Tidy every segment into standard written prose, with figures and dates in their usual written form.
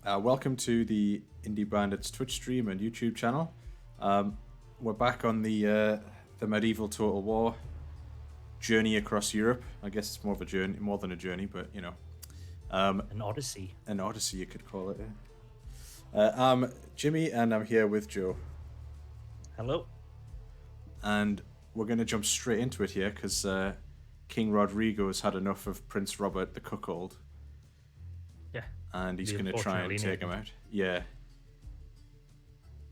Welcome to the Indie Bandits Twitch stream and YouTube channel. We're back on the medieval Total War journey across Europe. I guess it's more of a journey, more than a journey, but you know, an odyssey. An odyssey, you could call it. Yeah. I'm Jimmy, and I'm here with Joe. Hello. And we're going to jump straight into it here because King Rodrigo has had enough of Prince Robert the Cuckold. Yeah. And he's going to try and take him out. Yeah.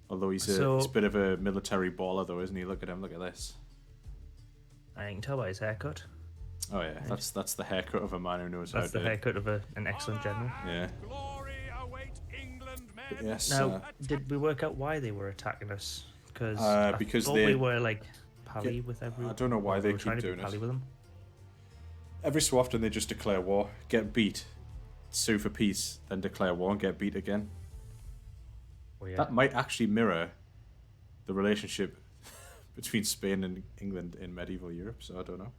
Although he's a bit of a military baller, though, isn't he? Look at him. Look at this. I can tell by his haircut. Oh yeah, right. That's the haircut of a man who knows how to. That's the haircut of an excellent general. Yeah. Glory await England, men. But yes. Now, did we work out why they were attacking us? Because they we were like pally with everyone. I don't know why they keep doing it. With them. Every so often they just declare war, get beat, sue for peace, then declare war and get beat again. Well, yeah. That might actually mirror the relationship between Spain and England in medieval Europe. So I don't know.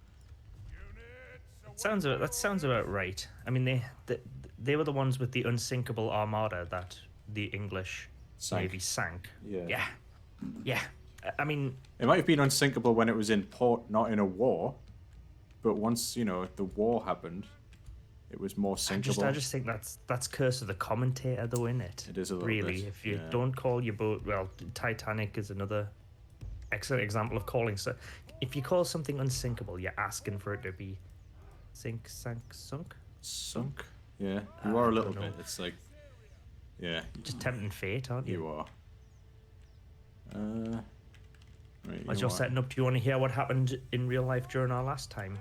That sounds about right. I mean, they were the ones with the unsinkable armada that the English Navy sank. Yeah. Yeah. I mean, it might have been unsinkable when it was in port, not in a war. But once the war happened, it was more sinkable. I just think that's curse of the commentator, though, isn't it? It is a little really. bit, If you don't call your boat, well, Titanic is another excellent example of calling. So, if you call something unsinkable, you're asking for it to be sunk. Yeah, you are a little bit. It's like, yeah, just tempting fate, aren't you? You are. Right, as you're setting up, do you want to hear what happened in real life during our last time?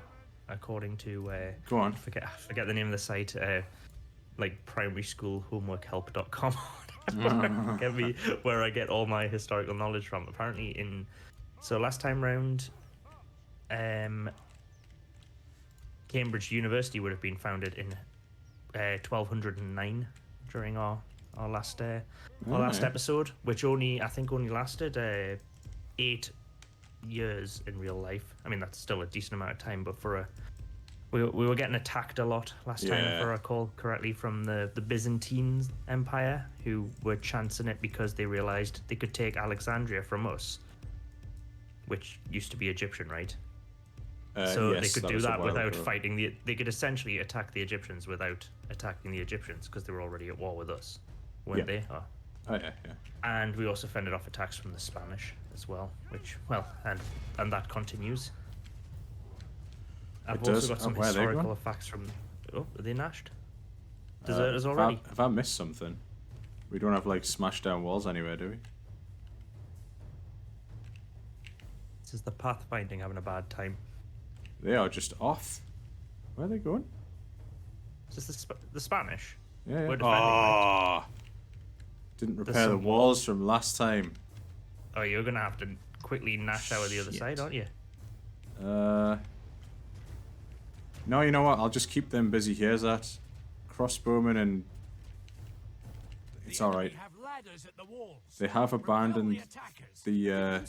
According to go on. I forget the name of the site, like primaryschoolhomeworkhelp.com. Get me where I get all my historical knowledge from. Apparently, so last time round, Cambridge University would have been founded in 1209 during our last episode, which I think only lasted 8 years in real life. I mean, that's still a decent amount of time, but we were getting attacked a lot last time, if I recall correctly, from the Byzantine Empire, who were chancing it because they realized they could take Alexandria from us, which used to be Egyptian, right? So yes, they could do that without fighting they could essentially attack the Egyptians without attacking the Egyptians because they were already at war with us, weren't they? Oh yeah. And we also fended off attacks from the Spanish as well, and that continues. I've also got some historical facts from. Oh, are they nashed? Deserters already? Have I missed something? We don't have like smashed down walls anywhere, do we? This is the pathfinding having a bad time. They are just off. Where are they going? Is this the Spanish? Yeah. We're defending, right? Didn't repair the walls from last time. Oh, you're gonna have to quickly nash out of the other side, aren't you? No, you know what? I'll just keep them busy. Here's that crossbowman, and it's all right. They have abandoned the.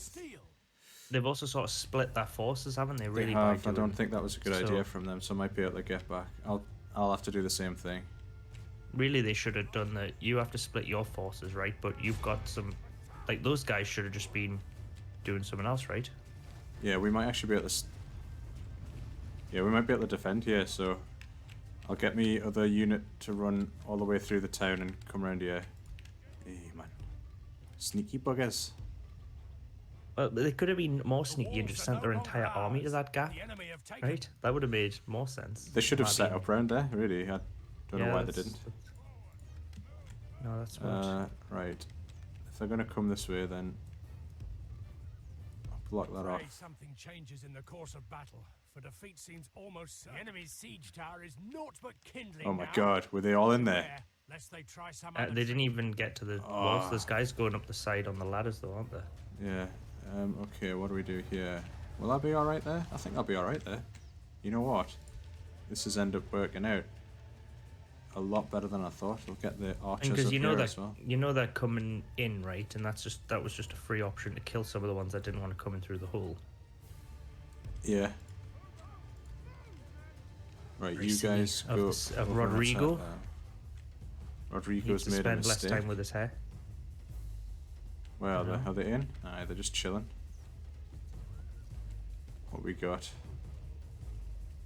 They've also sort of split their forces, haven't they? Really? They have. I don't think that was a good idea from them, so I might be able to get back. I'll have to do the same thing. Really, they should have done that. You have to split your forces, right? But you've got some, like those guys should have just been doing something else, right? Yeah, we might actually be able to. Yeah, we might be able to defend here. So, I'll get me other unit to run all the way through the town and come around here. Hey man, sneaky buggers. Well, they could have been more sneaky and just sent their entire army to that gap, right? That would have made more sense. They should have set up around there. Really, I don't know why they didn't. No, that's right. Right. If they're gonna come this way, then I'll block that off. Something changes in the course of battle, for defeat seems almost certain. The enemy's siege tower is naught but kindling. Oh my God, were they all in there? They try some they didn't even get to the walls. There's guys going up the side on the ladders, though, aren't there? Yeah. Okay, what do we do here? Will I be all right there? I think I'll be all right there. You know what? This has ended up working out a lot better than I thought. We'll get the archers because up here as well. You know they're coming in, right? And that was just a free option to kill some of the ones that didn't want to come in through the hole. Yeah. Right, you guys go of Rodrigo. Rodrigo's to made a spend less mistake. time with his hair. Where are they? No. Are they in? Aye, they're just chilling. What we got?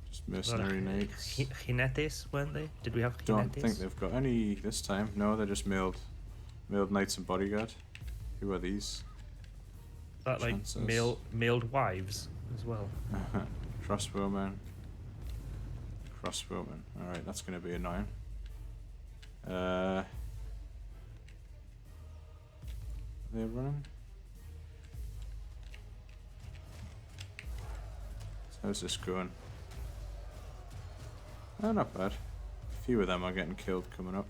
Just mercenary knights. Jinetes, weren't they? Did we have jinetes? Don't think they've got any this time. No, they're just mailed knights and bodyguard. Who are these? That like Chances. mailed wives as well. Crossbowmen. Crossbowmen. Alright, that's going to be annoying. Are they running? How's this going? Oh, not bad. A few of them are getting killed coming up.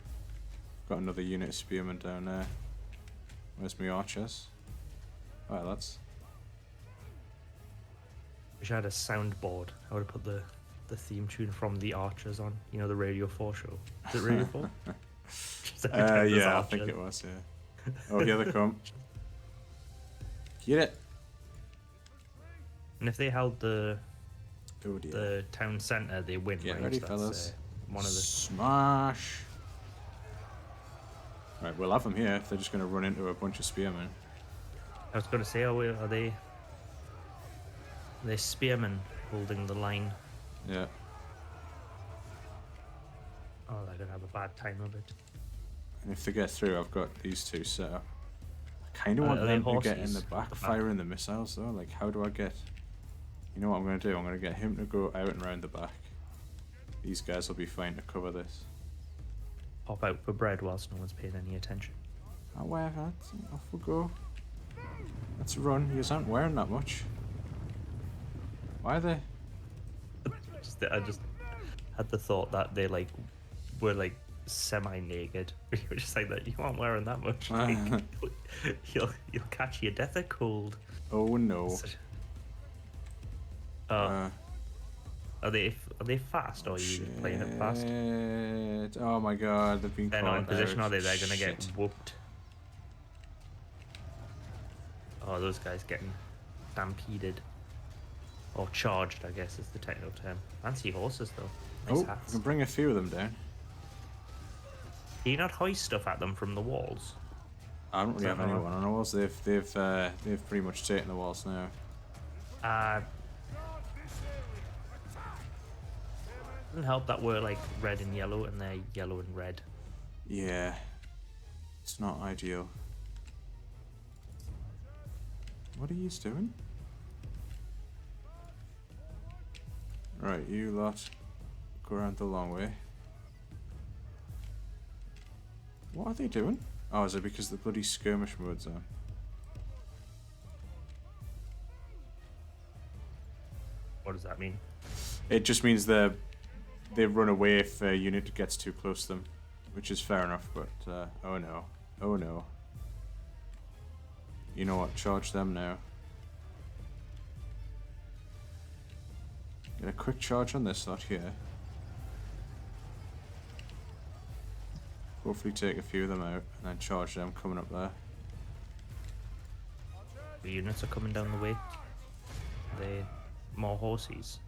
Got another unit of spearmen down there. Where's my archers? Alright, lads. Wish I had a soundboard. I would have put the theme tune from The Archers on. You know, the Radio 4 show. Is it Radio 4? Just every time there's Yeah, I Archers. think it was, yeah. Oh, here they come. Get it! And if they held Oh dear. the town centre, they win. Get right? ready, That's, fellas. one of the Smash! Right, we'll have them here if they're just going to run into a bunch of spearmen. I was going to say, are they spearmen holding the line? Yeah. Oh, they're going to have a bad time of it. And if they get through, I've got these two set up. I kind of want are they them to get in horses? the back, The back? firing the missiles though. Like, how do I get... You know what I'm going to do? I'm going to get him to go out and round the back. These guys will be fine to cover this. Pop out for bread whilst no one's paying any attention. However, off we go. Let's run. You aren't wearing that much. Why are they... I just had the thought that they were semi-naked. We were just like that. You aren't wearing that much. Like, you'll catch your death of cold. Oh no. Are they fast or are you playing it fast? Shit. Oh my god, they've been They're caught not in position, out. are they? They're gonna get Shit. whooped. Oh, those guys getting stampeded. Or charged, I guess is the technical term. Fancy horses though. Nice Oh, I hats. can bring a few of them down. Can you not hoist stuff at them from the walls? I don't really have Is that anyone on the walls. They've pretty much taken the walls now. Doesn't help that we're like red and yellow and they're yellow and red. Yeah, it's not ideal. What are you doing? Right, you lot, go around the long way. What are they doing? Oh, is it because the bloody skirmish mode's on? What does that mean? It just means they run away if a unit gets too close to them, which is fair enough, but oh no. Oh no. You know what, charge them now. Get a quick charge on this lot here. Hopefully take a few of them out and then charge them coming up there. The units are coming down the way. They more horses.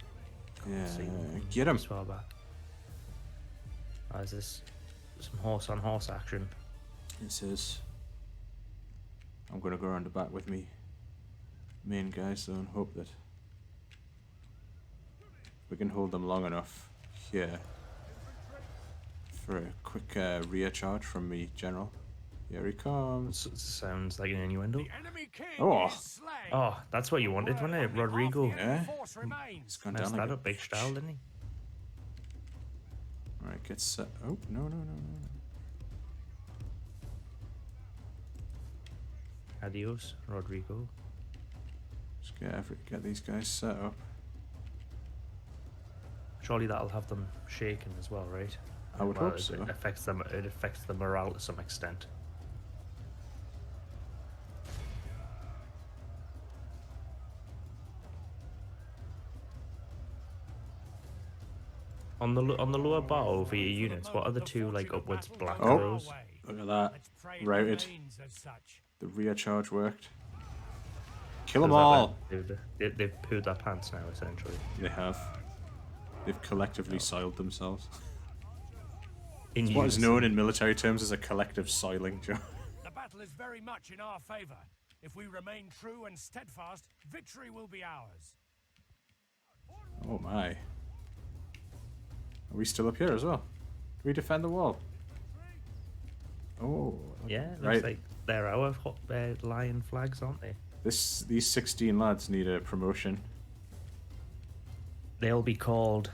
Yeah, See them get them. as far back. Is this some horse on horse action? This is. I'm gonna go around the back with me main guys though and hope that we can hold them long enough here for a quick rear charge from me, General. Here he comes. Sounds like an innuendo. The enemy king Oh. is slain. Oh, that's what you wanted, wasn't it, Rodrigo? Yeah. Force remains. He's gone Messed down like that a up big style, didn't he? Alright, get set. Oh, no. Adios, Rodrigo. Just get these guys set up. Surely that'll have them shaken as well, right? I would Well, hope so. It affects them. It affects the morale to some extent. On the lower bar over your units, what are the two like upwards black Oh. arrows? Look at that. Let's pray it Routed. remains as such. The rear charge worked. Kill them Is that all! They've pooed their pants now, essentially. They have. They've collectively soiled themselves. In What is unison. known in military terms as a collective soiling, Joe. The battle is very much in our favor. If we remain true and steadfast, victory will be ours. Oh my. Are we still up here as well? Do we defend the wall? Oh. Yeah, it looks right. like they're our lion flags, aren't they? These 16 lads need a promotion. They'll be called,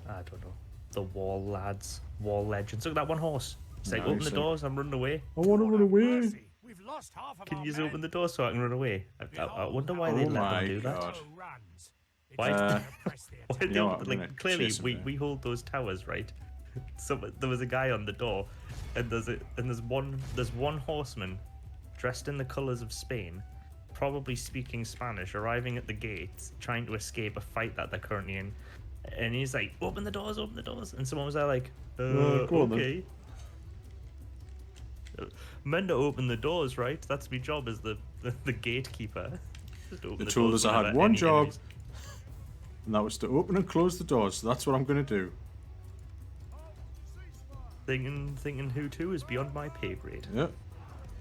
I don't know, the Wall Lads, Wall Legends. Look at that one horse. It's like, Nice, open the eh? doors, I'm running away. I want to run away. Mercy, we've lost half of Can our you just men. open the door so I can run away? I wonder why Oh they let my them do that. God. Runs. It's Why? time to press the Why attack. they, You know what, I'm gonna like, clearly, chase 'em we, there. we hold those towers, right? So there was a guy on the door, and there's one horseman dressed in the colours of Spain, probably speaking Spanish, arriving at the gates, trying to escape a fight that they're currently in. And he's like, open the doors, open the doors. And someone was there like, go on then. okay. Meant to open the doors, right? That's my job as the gatekeeper. Just open They the told doors us I had whenever one any job, enemies- and that was to open and close the doors. So that's what I'm going to do. Thinking who to is beyond my pay grade. Yeah.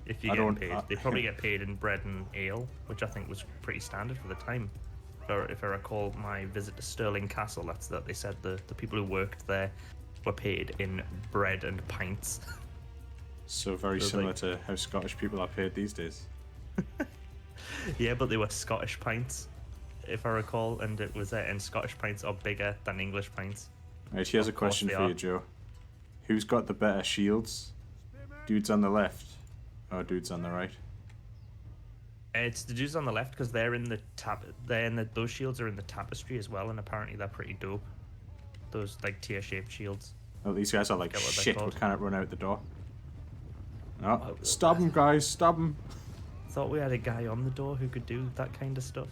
If you I get don't- paid, I- they probably get paid in bread and ale, which I think was pretty standard for the time. If I recall my visit to Stirling Castle, that's that they said the people who worked there were paid in bread and pints. So very So, similar like- to how Scottish people are paid these days. Yeah, but they were Scottish pints, if I recall, and it was and Scottish pints are bigger than English pints. Right, here's a Of course question they for are. you, Joe. Who's got the better shields? Dudes on the left, or dudes on the right? It's the dudes on the left because they're in the those shields are in the tapestry as well, and apparently they're pretty dope. Those like tear-shaped shields. Oh, these guys are like, Forget what they're shit, we called. can't run out the door. No, stab him, guys, stab him. Thought we had a guy on the door who could do that kind of stuff.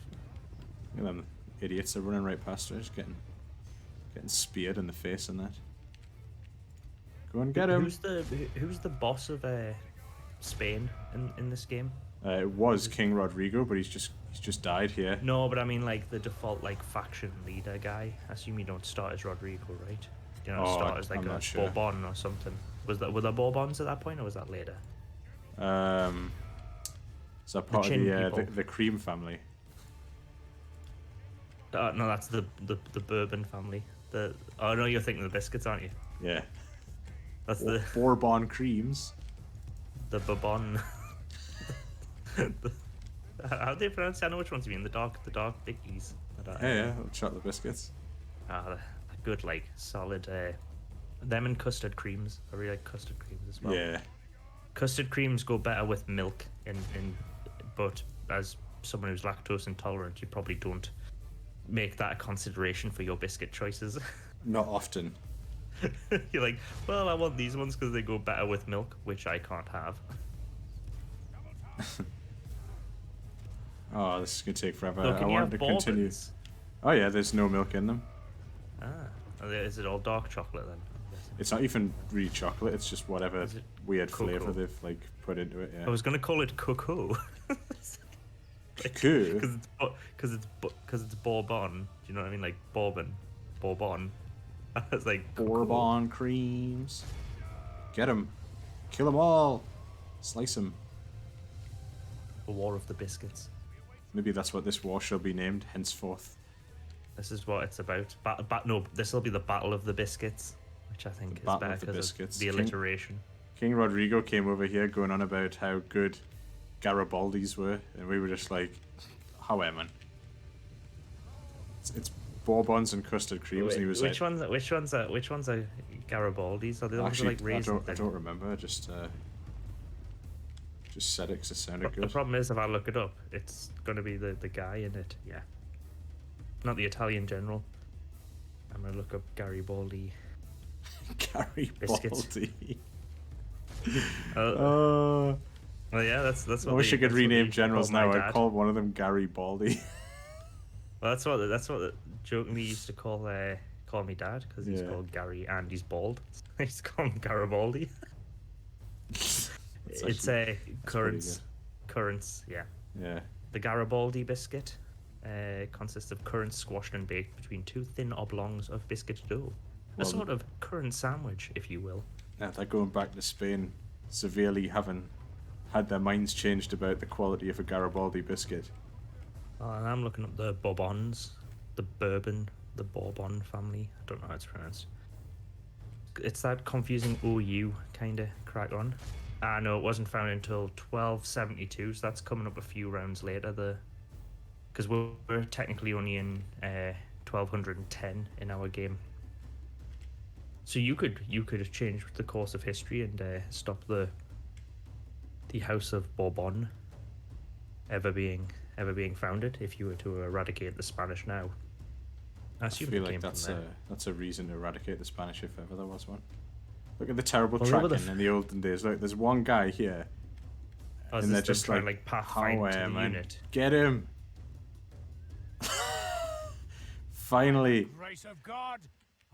Look at them idiots are running right past us, getting speared in the face and that. Go and get him. Who's the boss of Spain in this game? It was King Rodrigo, but he's just died here. No, but I mean like the default like faction leader guy. I assume you don't start as Rodrigo, right? You don't Oh, start as like I'm a not sure. Bourbon or something. Were there Bourbons at that point, or was that later? Is that part of chin the people. the Cream family? No, that's the Bourbon family. Oh no, you're thinking of the biscuits, aren't you? Yeah. That's the Bourbon creams. Bourbon. How do they pronounce it? I know which ones you mean. The dark bickies. Yeah, chocolate biscuits. They're good, like solid. Them and custard creams. I really like custard creams as well. Yeah. Custard creams go better with milk, but as someone who's lactose intolerant, you probably don't make that a consideration for your biscuit choices. Not often. You're like, well, I want these ones because they go better with milk, which I can't have. Oh, this is gonna take forever. So I can you want have to continue. bourbons? Oh yeah, there's no milk in them. Is it all dark chocolate then? It's not even really chocolate. It's just whatever Is it weird cocoa? flavor they've like put into it. I Yeah. was gonna call it cocoa. Cool. Because it's Bourbon. Do you know what I mean? Like Bourbon. It's like cocoa. Bourbon creams. Get them. Kill them all. Slice them. The War of the Biscuits. Maybe that's what this war shall be named henceforth. This is what it's about. No, this will be the Battle of the Biscuits, which I think is Battle better of the because Biscuits. of the alliteration. King Rodrigo came over here going on about how good Garibaldi's were, and we were just like, "How man? It's Bourbons and custard creams." And he was which like, ones are Garibaldi's? Are the ones "Actually, like raisin? I don't remember. I just said it because it sounded The good." problem is, if I look it up, it's going to be the guy in it. Yeah, not the Italian general. I'm gonna look up Garibaldi. Biscuits. Garibaldi. Well, yeah, that's what. I wish I could rename generals now. I'd I'd call one of them Garibaldi. Well, that's what jokingly used to call me dad because he's Yeah. called Gary and he's bald. He's called him Garibaldi. It's a currants. Yeah, Yeah. the Garibaldi biscuit consists of currants squashed and baked between two thin oblongs of biscuit dough. A Well, sort of currant sandwich, if you will. Now they're going back to Spain, severely having had their minds changed about the quality of a Garibaldi biscuit. Oh, and I'm looking up the Bourbons, the Bourbon family. I don't know how it's pronounced. It's that confusing OU kind of crack on. Ah, no, it wasn't found until 1272, so that's coming up a few rounds later. Because we're technically only in 1210 in our game. So you could have changed the course of history and stop the House of Bourbon ever being founded if you were to eradicate the Spanish now. I feel like that's a reason to eradicate the Spanish if ever there was one. Look at the terrible tracking in the olden days. Look, there's one guy here, and they're just like pathfind to the unit. Get him! Finally, By the grace of God,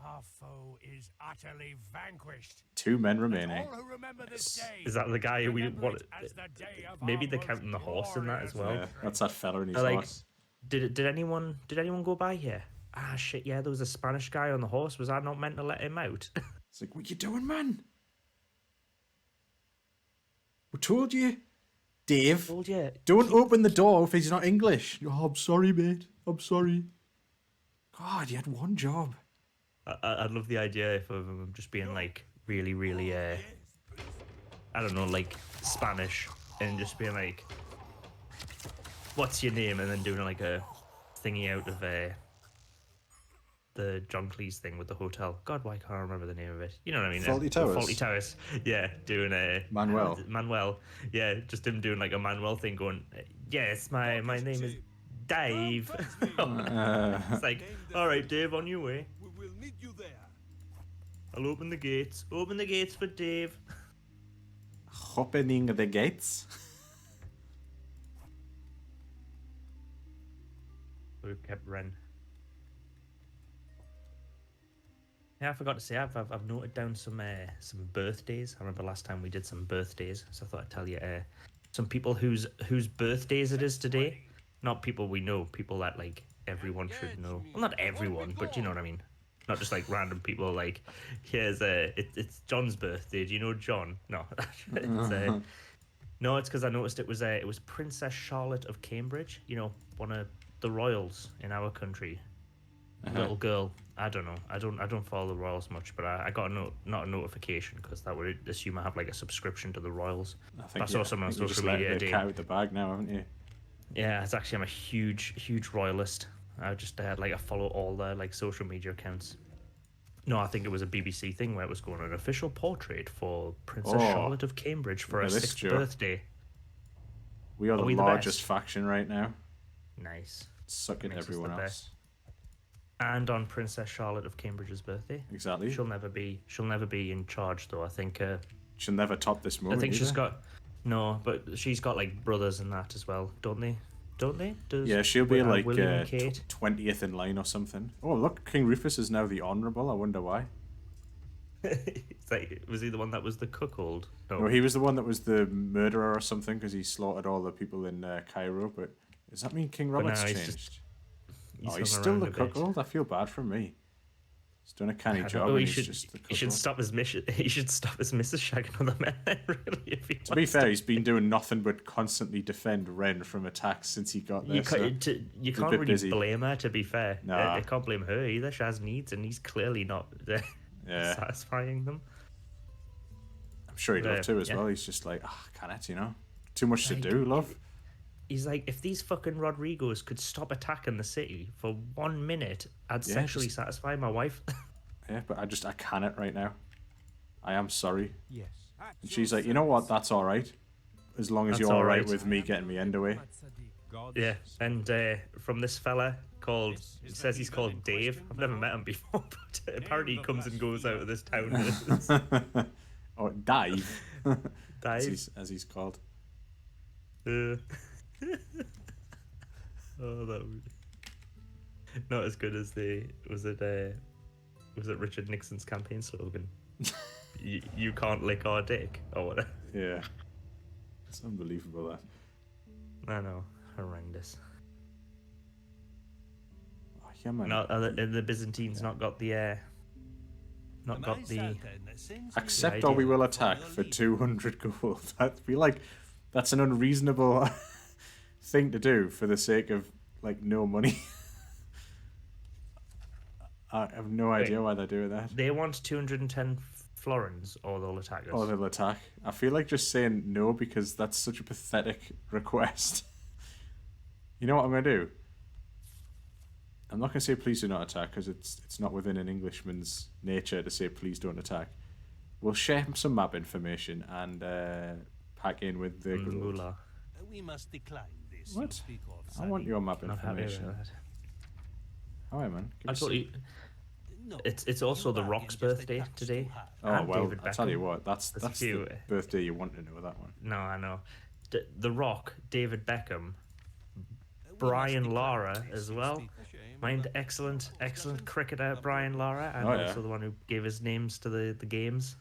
our foe is utterly vanquished. 2 men remaining. All who remember this day Is that the guy who we remember want? it as the day of Maybe our they're most counting the horse in that as well. Yeah, that's that fella and his Like, horse. did anyone go by here? Ah shit, yeah, there was a Spanish guy on the horse. Was I not meant to let him out? It's like, what you doing, man? We told you, Dave. Told you. Don't open the door if he's not English. Oh, I'm sorry, mate. I'm sorry. God, you had one job. I'd love the idea if of him just being like really, really, I don't know, like Spanish, and just being like, "What's your name?" and then doing like a thingy out of the John Cleese thing with the hotel. God, why can't I remember the name of it? You know what I mean? Faulty Towers. Faulty Towers. Yeah, doing a Manuel. Manuel. Yeah, just him doing like a Manuel thing, going, "Yes, my name is Dave." It's like, all right, Dave, on your way. We will meet you there. I'll open the gates. Open the gates for Dave. Opening the gates. We've kept Ren. Yeah, I forgot to say, I've noted down some birthdays. I remember last time we did some birthdays, so I thought I'd tell you some people whose birthdays it is today. Not people we know, people that like everyone should know. Well, not everyone, but you know what I mean. Not just like random people. Like, here's it's John's birthday. Do you know John? No, no, it's because I noticed it was Princess Charlotte of Cambridge. You know, one of the royals in our country. Little girl. I don't know. I don't follow the royals much, but I got not a notification because that would assume I have like a subscription to the royals. I saw someone on social media. You cat out the bag now, haven't you? Yeah, it's actually I'm a huge royalist. I follow all their like social media accounts. No, I think it was a BBC thing where it was going an official portrait for Princess Charlotte of Cambridge for her 6th birthday. We are the largest faction right now. Nice. Sucking everyone else. And on Princess Charlotte of Cambridge's birthday. Exactly. She'll never be in charge though. I think. She'll never top this moment. I think she's got. No, but she's got like brothers and that as well, don't they? Yeah, she'll be like 20th in line or something. Oh, look, King Rufus is now the Honourable. I wonder why. It's like, was he the one that was the cuckold? No, he was the one that was the murderer or something because he slaughtered all the people in Cairo. But does that mean King Robert's changed? He's still the cuckold. I feel bad for me. He's done a canny job. And he's just the cuckold. He should stop his mission. He should stop his Mrs. shagging other men. Really, to be fair, he's been doing nothing but constantly defend Ren from attacks since he got there. You can't really blame her. To be fair, I can't blame her either. She has needs, and he's clearly not satisfying them. I'm sure he'd love to as well. He's just like, can't it? You know, too much to do, love. He's like, if these fucking Rodrigos could stop attacking the city for 1 minute, I'd sexually satisfy my wife. Yeah, but I can't right now. I am sorry. Yes. And she's like, you know what? That's all right, as long as you're all right with me getting me end away. Yeah, and from this fella called, it says he's called Dave. I've never met him before, but apparently he comes and goes out of this town. Oh, Dave. Dave, as he's called. Oh, that would not as good as was it Richard Nixon's campaign slogan? you can't lick our dick or whatever. Yeah, it's unbelievable that. I know, horrendous. Oh, yeah, man. The Byzantines not got the not got the. Accept or we will attack for 200 gold. I'd be like, that's an unreasonable thing to do for the sake of like no money. I have no idea why they're doing that. They want 210 florins, or they'll attack us. Or they'll attack. I feel like just saying no because that's such a pathetic request. You know what I'm going to do? I'm not going to say please do not attack because it's not within an Englishman's nature to say please don't attack. We'll share some map information and pack in with the gold. We must decline this. What? I want your map information. Alright, man. I thought you... It's also The Rock's birthday today. Oh, well, David I tell you what, that's few, the birthday you want to know, that one. No, I know. The Rock, David Beckham, Brian Lara as well. Mind excellent cricketer Brian Lara, and also the one who gave his names to the games.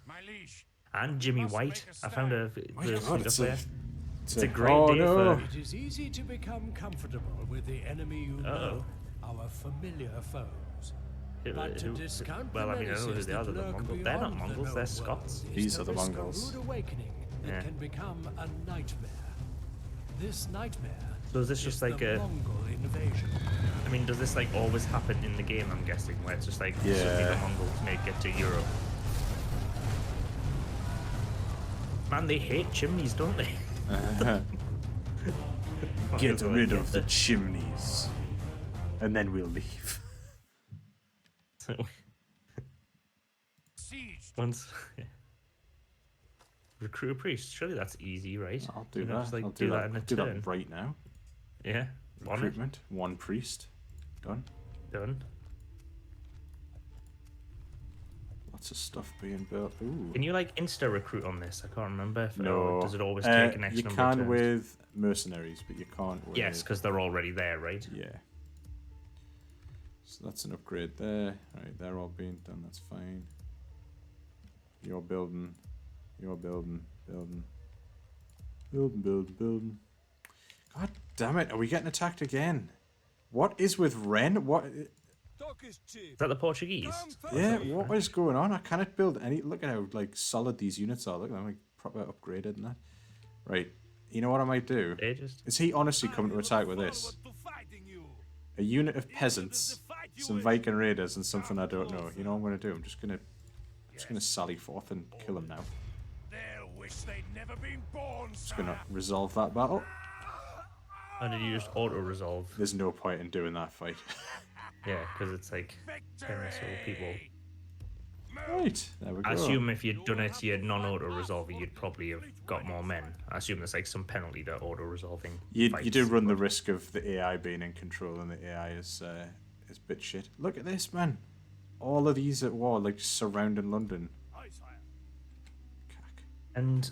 And Jimmy White. I found the player. It's a great day for... It is easy to become comfortable with the enemy you know, our familiar foes. But to discount well, I mean, I know who they are. They're Mongols. They're not Mongols. They're Scots. These are the Mongols. Awakening, it can become a nightmare. This nightmare. So is this just like a Mongol invasion? I mean, does this like always happen in the game? I'm guessing, where it's just like suddenly the Mongols may get to Europe. Man, they hate chimneys, don't they? Get rid of the chimneys, and then we'll leave. Once recruit a priest. Surely that's easy, right? I'll do that. Just, like, I'll do that. in a do turn. that right now. Yeah. Recruitment. One priest. Done. Done. Lots of stuff being built. Ooh. Can you like insta recruit on this? I can't remember. No. Or does it always take an X you number of can turns? with mercenaries, but you can't with... Yes, because they're already there, right? Yeah. So that's an upgrade there. Alright, they're all being done. That's fine. You're building. You're building. Building. Building. God damn it. Are we getting attacked again? What is with Ren? What... Is that the Portuguese? Yeah, what is going on? I cannot build any... Look at how like solid these units are. Look at them, like proper upgraded and that. Right. You know what I might do? Is he honestly coming to attack with this? A unit of peasants, some Viking raiders, and something I don't know. You know what I'm going to do? I'm just going to sally forth and kill him now. Just going to resolve that battle. And did you just auto-resolve? There's no point in doing that fight. Yeah, because it's like 10 or so people. Right, there we go. I assume if you'd done it to your non-auto-resolving, you'd probably have got more men. I assume there's like some penalty to auto-resolving. You do run the risk of the AI being in control, and the AI is bit shit. Look at this, man. All of these at war, like surrounding London. And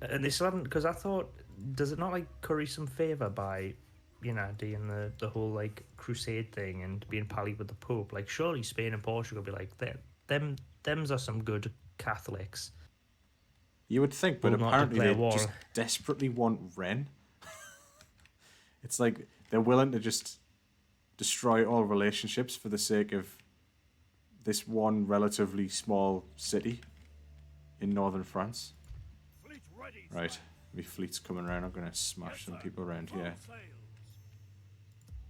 they still haven't, because I thought, does it not like curry some favour by, you know, doing the whole like crusade thing and being pally with the Pope? Like, surely Spain and Portugal be like, them's are some good Catholics. You would think, but apparently they just desperately want Ren. It's like they're willing to just destroy all relationships for the sake of this one relatively small city in northern France. Right, my fleet's coming around. I'm going to smash some people around here.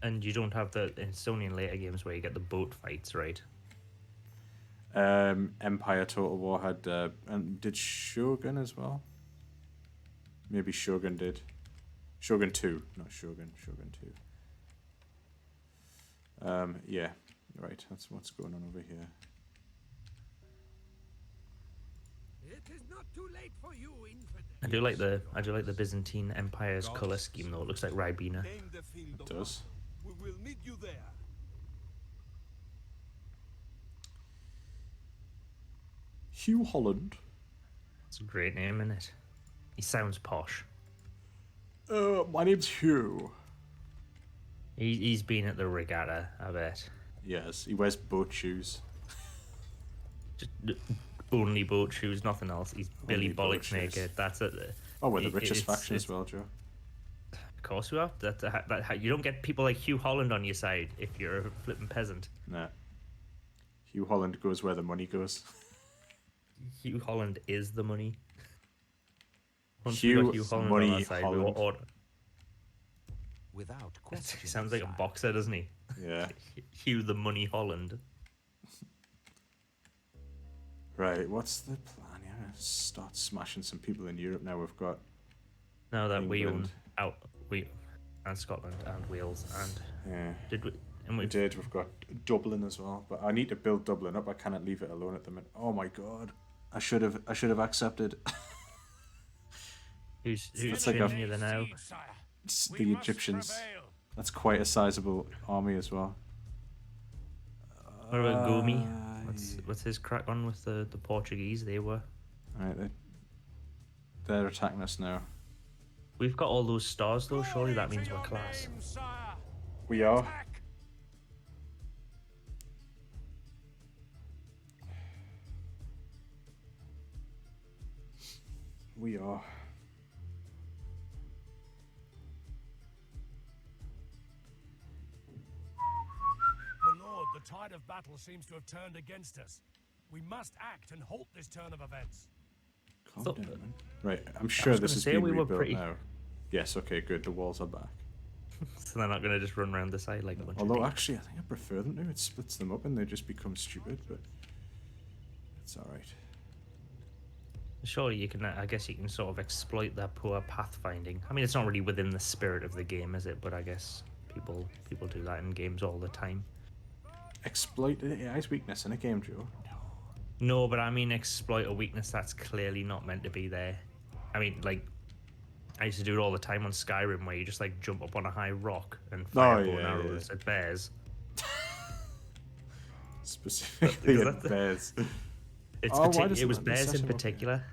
And you don't have the Estonian later games where you get the boat fights, right? Empire Total War had, and did Shogun as well? Maybe Shogun did. Shogun 2, not Shogun. Shogun 2. Yeah, right. That's what's going on over here. It is not too late for you, infidel. I do like the Byzantine Empire's colour scheme though. It looks like Ribena. It does. We will meet you there. Hugh Holland. It's a great name, isn't it? He sounds posh. My name's Hugh. He's been at the regatta, I bet. Yes, he wears boat shoes. Just only boat shoes, nothing else. He's Billy Bollocks naked. That's it. Oh, we're the richest faction as well, Joe. Of course we are. You don't get people like Hugh Holland on your side if you're a flipping peasant. Nah. Hugh Holland goes where the money goes. Hugh Holland is the money. Once Hugh, we got Hugh Holland on money, our side, Holland. we were order. Without question. He sounds like a boxer, doesn't he? Yeah. Hugh the Money Holland. Right, what's the plan? Yeah, start smashing some people in Europe now. We've got Now that we England. own and Scotland and Wales and yeah. did we? And We did. We've got Dublin as well, but I need to build Dublin up. I cannot leave it alone at the minute. Oh my god, I should have accepted. Who's It's like a- you there now? It's the Egyptians. That's quite a sizable army as well. What about Gomi? What's his crack on with the Portuguese? They were. Right, they're attacking us now. We've got all those stars though. Surely that means we're class. We are. We are. My lord, the tide of battle seems to have turned against us. We must act and halt this turn of events. Calm So- down, man. Right, I'm sure was this gonna is say being we were rebuilt pretty- now. Yes, okay, good. The walls are back. So they're not gonna just run around the side like a bunch Although, of actually, I think I prefer them to. It splits them up and they just become stupid, but it's alright. Surely you can. I guess you can sort of exploit their poor pathfinding. I mean, it's not really within the spirit of the game, is it? But I guess people do that in games all the time. Exploit the AI's weakness in a game, Joe. No, but I mean exploit a weakness that's clearly not meant to be there. I mean, like, I used to do it all the time on Skyrim, where you just like jump up on a high rock and fire bow and arrows at bears. Specifically Is at that bears. It's Oh, why it doesn't was that let me bears set in him up particular.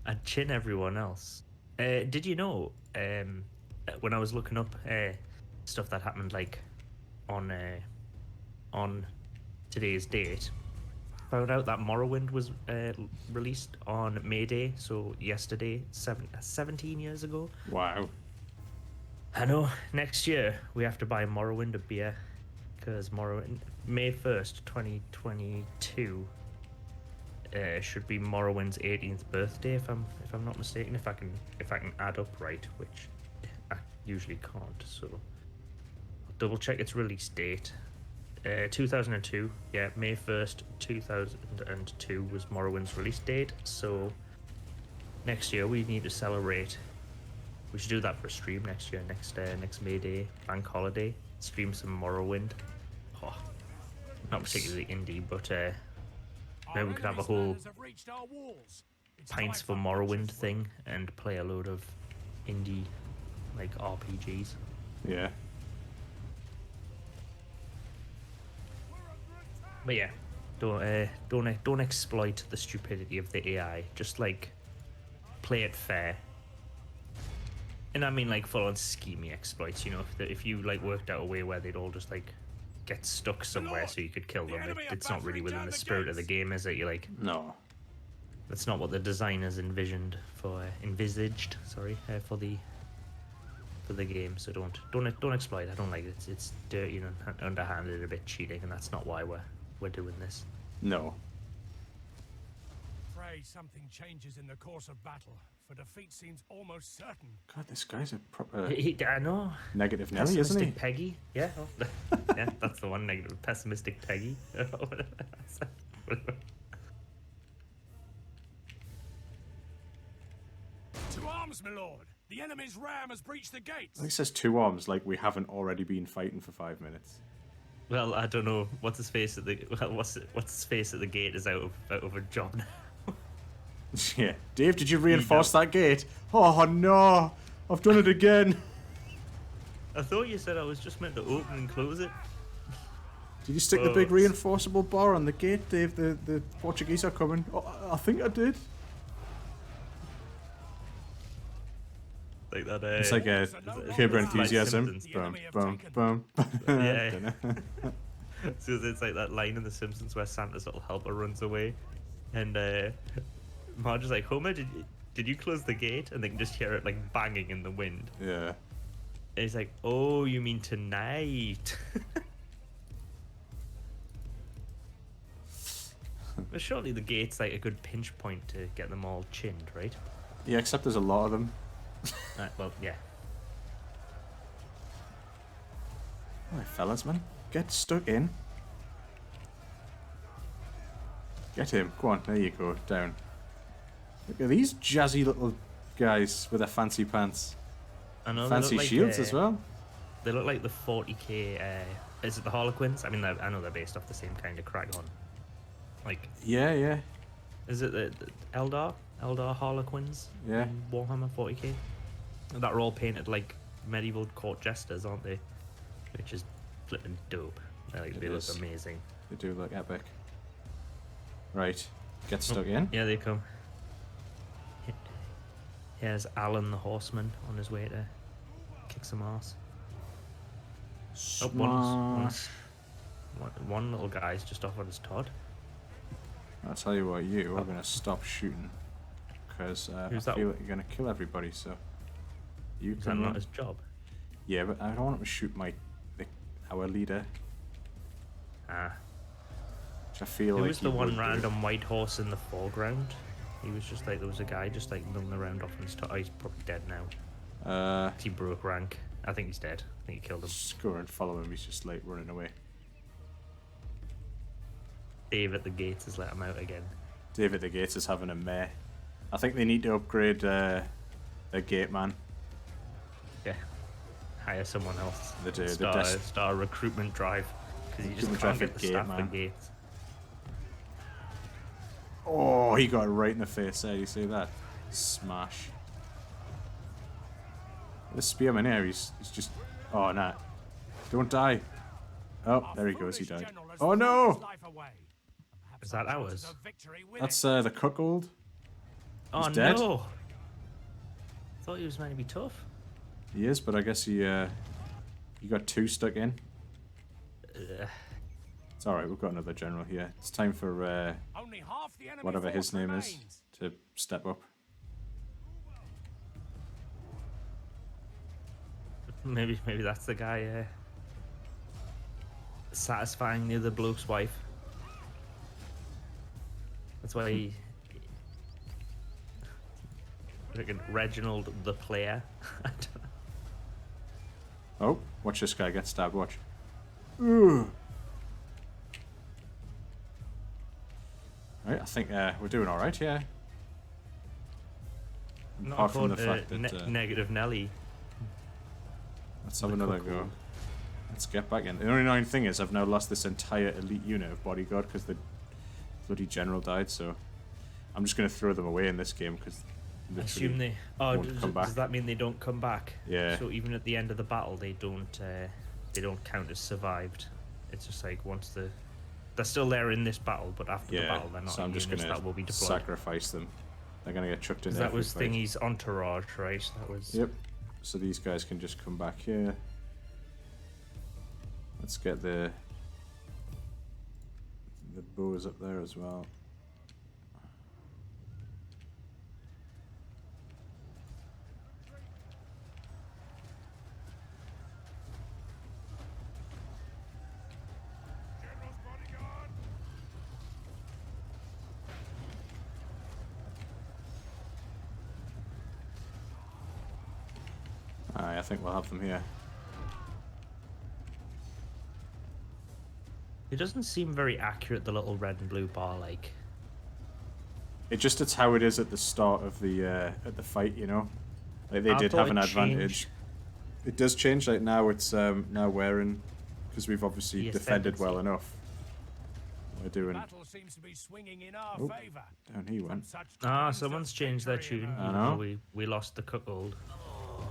I'd chin everyone else. Did you know? When I was looking up stuff that happened like on today's date, found out that Morrowind was released on May Day, so yesterday, 17 years ago. Wow. I know. Next year we have to buy Morrowind a beer, because Morrowind May 1st, 2022. Should be Morrowind's 18th birthday, if I'm not mistaken. If I can add up right, which I usually can't. So I'll double check its release date. 2002. Yeah, May 1st, 2002 was Morrowind's release date. So next year we need to celebrate. We should do that for a stream next year. Next May Day bank holiday. Stream some Morrowind. Oh, not particularly indie, but. Maybe we could have a whole Pints for Morrowind thing and play a load of indie, like RPGs. Yeah. But yeah, don't exploit the stupidity of the AI. Just like play it fair. And I mean like full on schemey exploits. You know, if you like worked out a way where they'd all just like get stuck somewhere so you could kill them. It's not really within the spirit of the game, is it? You like No. that's not what the designers envisioned for for the game. So don't exploit. I don't like it. It's dirty and underhanded, a bit cheating, and that's not why we're doing this. No. Pray something changes in the course of battle, for defeat seems almost certain. God, this guy's a proper I know. negative Nelly, isn't he? Pessimistic Peggy. Yeah. Yeah, that's the one. Negative. Pessimistic Peggy. To arms, my lord! The enemy's ram has breached the gates! He says two arms like we haven't already been fighting for 5 minutes. Well, I don't know. What's his face at the gate is out of a job now. Yeah. Dave, did you reinforce that gate? Oh no! I've done it again! I thought you said I was just meant to open and close it. Did you stick the big reinforceable bar on the gate, Dave? The Portuguese are coming. Oh, I think I did. Like that. It's like a Curb Your Enthusiasm. Simpsons. Boom, boom, boom. Yeah. So it's like that line in The Simpsons where Santa's little helper runs away, and Marge is like, Homer, did you close the gate? And they can just hear it like banging in the wind. Yeah. And he's like, oh, you mean tonight? But surely the gate's like a good pinch point to get them all chinned, right? Yeah, except there's a lot of them. Well, yeah. Alright, fellas, man. Get stuck in. Get him. Go on, there you go. Down. Look at these jazzy little guys with their fancy pants. I know, Fancy like, shields as well. They look like the 40k. Is it the Harlequins? I mean, I know they're based off the same kind of Kragon. Like, Yeah. is it the Eldar Harlequins? Yeah. In Warhammer 40k. That are all painted like medieval court jesters, aren't they? Which is flipping dope. They look amazing. They do look epic. Right, get stuck in. Yeah, they come. Here's Alan the Horseman on his way to kick some ass. Oh, one little guy's just off on his Todd. I'll tell you what, we're going to stop shooting. Because I feel like you're going to kill everybody, so... Is that not his job? Yeah, but I don't want him to shoot our leader. Which I feel Who like was the one random white horse in the foreground? He was just like, there was a guy just like milling around off on his Todd. Oh, he's probably dead now. He broke rank. I think he's dead. I think he killed him. Just go and follow him, he's just like running away. Dave at the gates has let him out again. Dave at the gates is having a meh. I think they need to upgrade their gate man. Yeah. Hire someone else. They do. Start a recruitment drive. Because you just can't get the staff at gates. Oh, he got it right in the face there. You see that? Smash. The spearman here, he's just... Oh, nah. Don't die. Oh, there he goes. He died. Oh, no! Is that ours? That's the cuckold. Oh, dead. no! I thought he was meant to be tough. He is, but I guess he got 2 stuck in. It's alright, we've got another general here. It's time for whatever his name is to step up. Maybe that's the guy satisfying the other bloke's wife. That's why he... Reginald the player. I don't know. Oh, watch this guy get stabbed, watch. Ooh. Right, I think we're doing alright, yeah. Apart from the fact that... Negative Nelly. Let's have another go. Let's get back in. The only annoying thing is I've now lost this entire elite unit of bodyguard because the bloody general died, so... I'm just going to throw them away in this game because... I assume they... Oh, does that mean they don't come back? Yeah. So even at the end of the battle, they don't count as survived. It's just like once they're still there in this battle, but after the battle they're not. So I'm just going to sacrifice them. They're going to get chucked in there. That was Thingy's entourage, right? That was. Yep. So these guys can just come back here. Let's get the bows up there as well. I think we'll have them here. It doesn't seem very accurate, the little red and blue bar, like. It's how it is at the start of the fight, you know. Like they did have an advantage. It does change. Like now it's now wearing, because we've obviously defended well enough. We're doing. Down he went. Someone's changed their tune. I know. We lost the cuckold.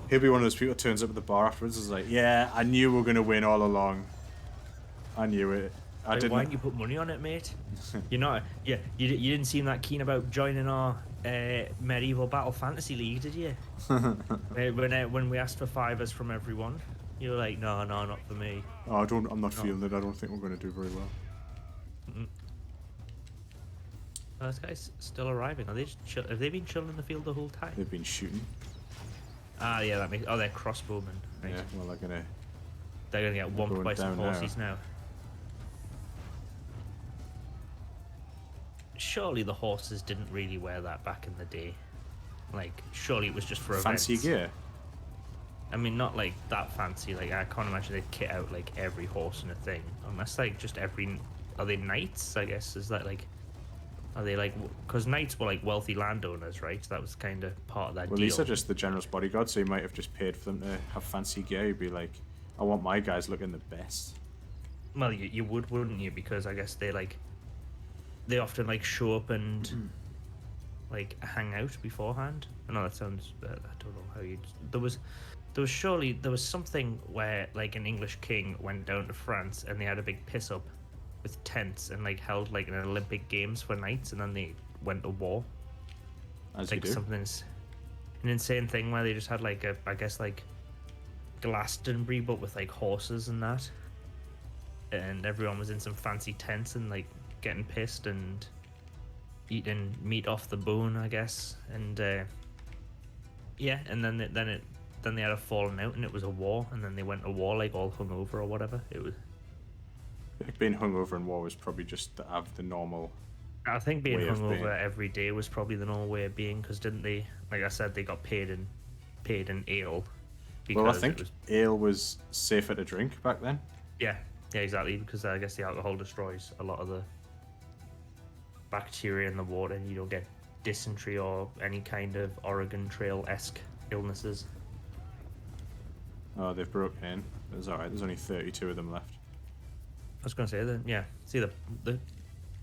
He'll be one of those people who turns up at the bar afterwards and is like, yeah, I knew we were going to win all along. I knew it. Why didn't you put money on it, mate? You're not... Yeah, you didn't seem that keen about joining our medieval battle fantasy league, did you? When we asked for fivers from everyone, you were like, no, not for me. Oh, I'm not feeling it. I don't think we're going to do very well. Those guys still arriving. Are they have they been chilling in the field the whole time? They've been shooting. Yeah, that makes... Oh, they're crossbowmen. Right. Yeah, well, they're gonna get whomped by some horses now. surely the horses didn't really wear that back in the day. Like, surely it was just for Fancy events. gear. I mean, not like that fancy. Like, I can't imagine they'd kit out like every horse in a thing, unless like just every. Are they knights? I guess is that like. Are they like? Because knights were like wealthy landowners, right? So that was kind of part of that Well, deal. these are just the general's bodyguard, so you might have just paid for them to have fancy gear. You'd be like, I want my guys looking the best. Well, you would, wouldn't you? Because I guess they often like show up and like hang out beforehand. I know that sounds. I don't know how you. There was surely something where like an English king went down to France and they had a big piss up with tents and like held like an Olympic Games for knights, and then they went to war. As Like you do. an insane thing where they just had like I guess like Glastonbury but with like horses and that, and everyone was in some fancy tents and like getting pissed and eating meat off the bone, I guess, and yeah, and then they had a falling out and it was a war, and then they went to war like all hungover or whatever. It was. Like being hungover in war was probably just to have the normal. I think being way of being. hungover every day was probably the normal way of being, because didn't they? Like I said, they got paid in ale. Well, I Because think ale was safer to drink back then. yeah, exactly. Because I guess the alcohol destroys a lot of the bacteria in the water, and you don't get dysentery or any kind of Oregon Trail-esque illnesses. Oh, they've broken in. It's alright, there's only 32 of them left. I was going to say that, yeah. See, the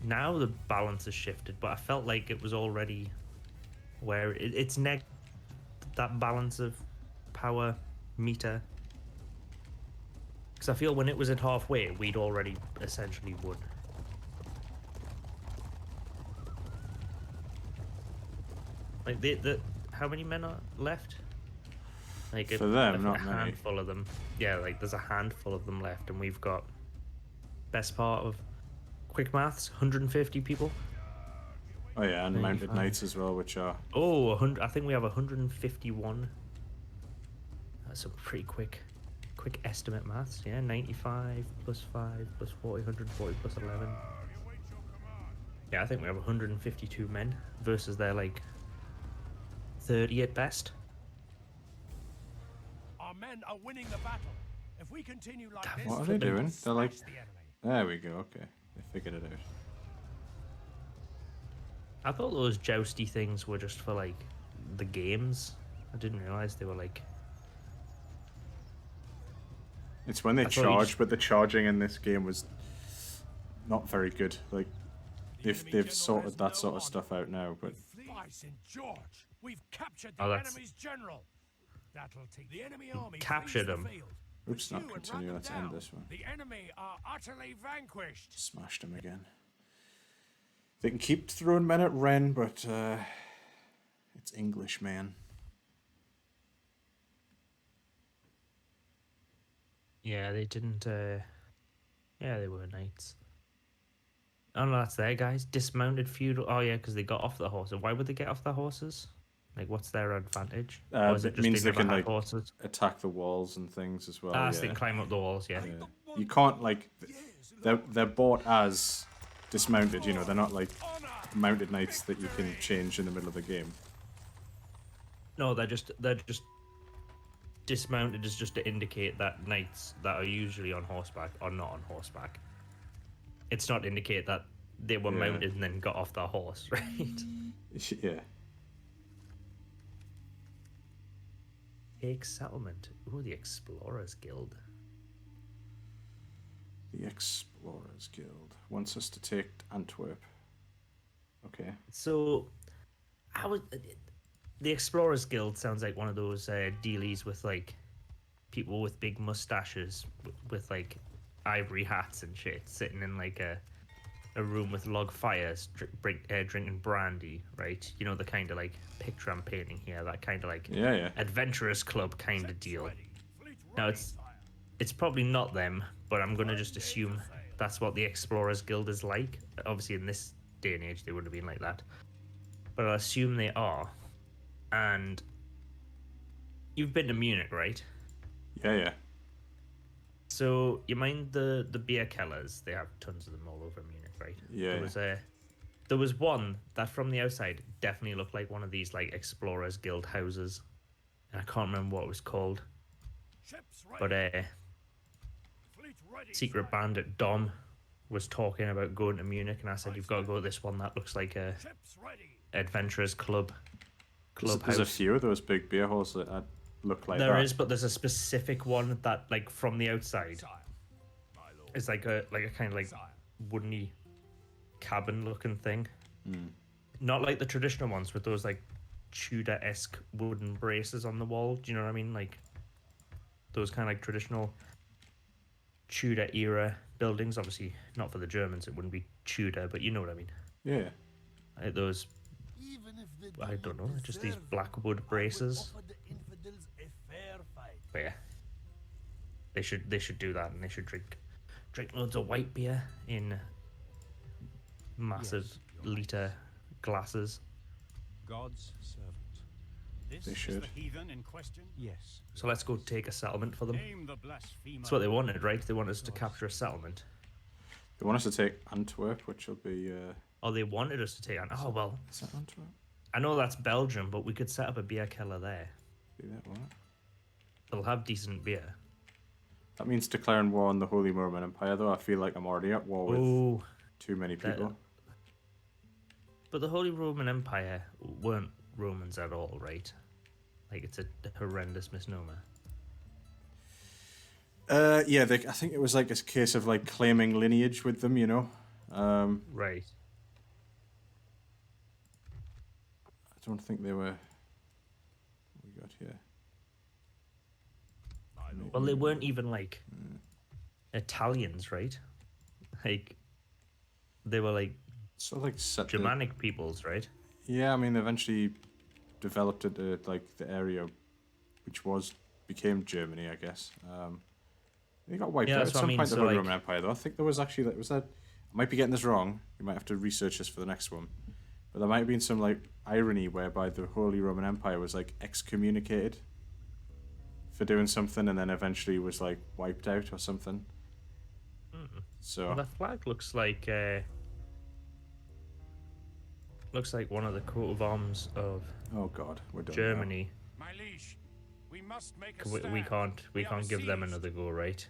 now the balance has shifted, but I felt like it was already where it's that balance of power meter. Because I feel when it was at halfway, we'd already essentially won. Like how many men are left? Like For them, not a many. handful of them. Yeah, like there's a handful of them left, and we've got best part of quick maths, 150 people. Oh yeah, and mounted 95. knights as well, which are... Oh, 100, I think we have 151. That's a pretty quick estimate maths. Yeah, 95 plus 5 plus 40, 140 plus 11. Yeah, I think we have 152 men versus their like 30 at best. Our men are winning the battle. If we continue like this, What are they doing? we'll They're like... smash the enemy. There we go, okay. They figured it out. I thought those jousty things were just for like the games. I didn't realize they were like. It's when they I thought you charge, just- but the charging in this game was not very good. Like, they've sorted that sort of stuff out now, but... By St. George, we've captured the Oh, that's- enemy's general. That'll take the enemy army captured flees the him. field. Oops, Pursue not and run continue, them let's end down. this one. The enemy are utterly vanquished. Smashed him again. They can keep throwing men at Ren, but it's English, man. Yeah, they didn't. Yeah, they were knights. Oh no, that's there, guys. Dismounted feudal. Oh yeah, because they got off the horses. Why would they get off the horses? Like, what's their advantage? Or is It means they never can had like horses? attack the walls and things as well. Ah, yeah. so they can climb up the walls. Yeah. Yeah. You can't like they're bought as dismounted. You know, they're not like mounted knights that you can change in the middle of the game. No, they're just dismounted is just to indicate that knights that are usually on horseback are not on horseback. It's not to indicate that they were Yeah. mounted and then got off their horse, right? Yeah. Take settlement. Ooh, the Explorers Guild. The Explorers Guild wants us to take Antwerp. Okay. So, the Explorers Guild sounds like one of those dealies with like people with big mustaches with like ivory hats and shit, sitting in like a room with log fires, drinking brandy, right? You know, the kind of like picture I'm painting here, that kind of like Yeah. adventurers club kind of deal. Now it's probably not them, but I'm gonna just assume that's what the Explorers Guild is like. Obviously, in this day and age, they wouldn't have been like that, but I assume they are. And you've been to Munich, right? Yeah. So you mind the beer kellers? They have tons of them all over Munich, right? Yeah. There There was one that from the outside definitely looked like one of these like Explorers Guild houses. And I can't remember what it was called. But Secret Bandit Dom was talking about going to Munich, and I said, you've got to go to this one that looks like a adventurers clubhouse. There's a few of those big beer halls that look like that. There is, but there's a specific one that, like, from the outside, it's like a kind of like woodeny cabin looking thing. Not like the traditional ones with those like Tudor-esque wooden braces on the wall. Do you know what I mean? Like those kind of like traditional Tudor era buildings. Obviously not for the Germans, it wouldn't be Tudor, but you know what I mean. Yeah. Like those, I don't know, just these black wood braces. But yeah, they should do that, and they should drink loads of white beer in massive liter glasses. God's servant. They should. Yes. So let's go take a settlement for them. That's what they wanted, right? They want us to capture a settlement. They want us to take Antwerp, which will be. Oh, they wanted us to take on. Oh well. Is that Antwerp? I know that's Belgium, but we could set up a beer keller there. Be that what? They'll have decent beer. That means declaring war on the Holy Roman Empire, though. I feel like I'm already at war with too many people. But the Holy Roman Empire weren't Romans at all, right? Like, it's a horrendous misnomer. Yeah, I think it was like a case of like claiming lineage with them, you know. Right. I don't think they were. What we got here? Well, they weren't even like Italians, right? Like, they were like So like Germanic peoples, right? Yeah, I mean, they eventually developed into like the area, which became Germany, I guess. They got wiped out at some point. The Holy Roman Empire, though. I think there was actually I might be getting this wrong. You might have to research this for the next one. But there might have been some like irony whereby the Holy Roman Empire was like excommunicated for doing something, and then eventually was like wiped out or something. So well, the flag looks like one of the coat of arms of oh god, we're done Germany. My liege, we must make a We can't give them another go, right?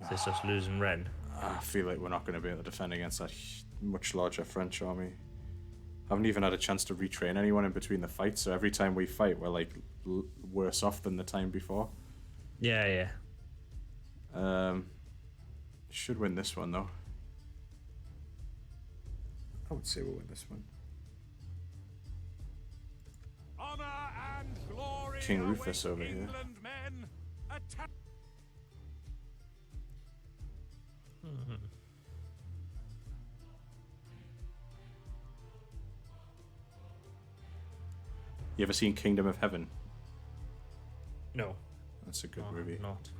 Is this us losing Ren? I feel like we're not going to be able to defend against that much larger French army. Haven't even had a chance to retrain anyone in between the fights, so every time we fight, we're like worse off than the time before. Yeah. Should win this one though. I would say we'll win this one. Honor and glory King Rufus over here. Men. You ever seen Kingdom of Heaven? No. That's a good movie. Not.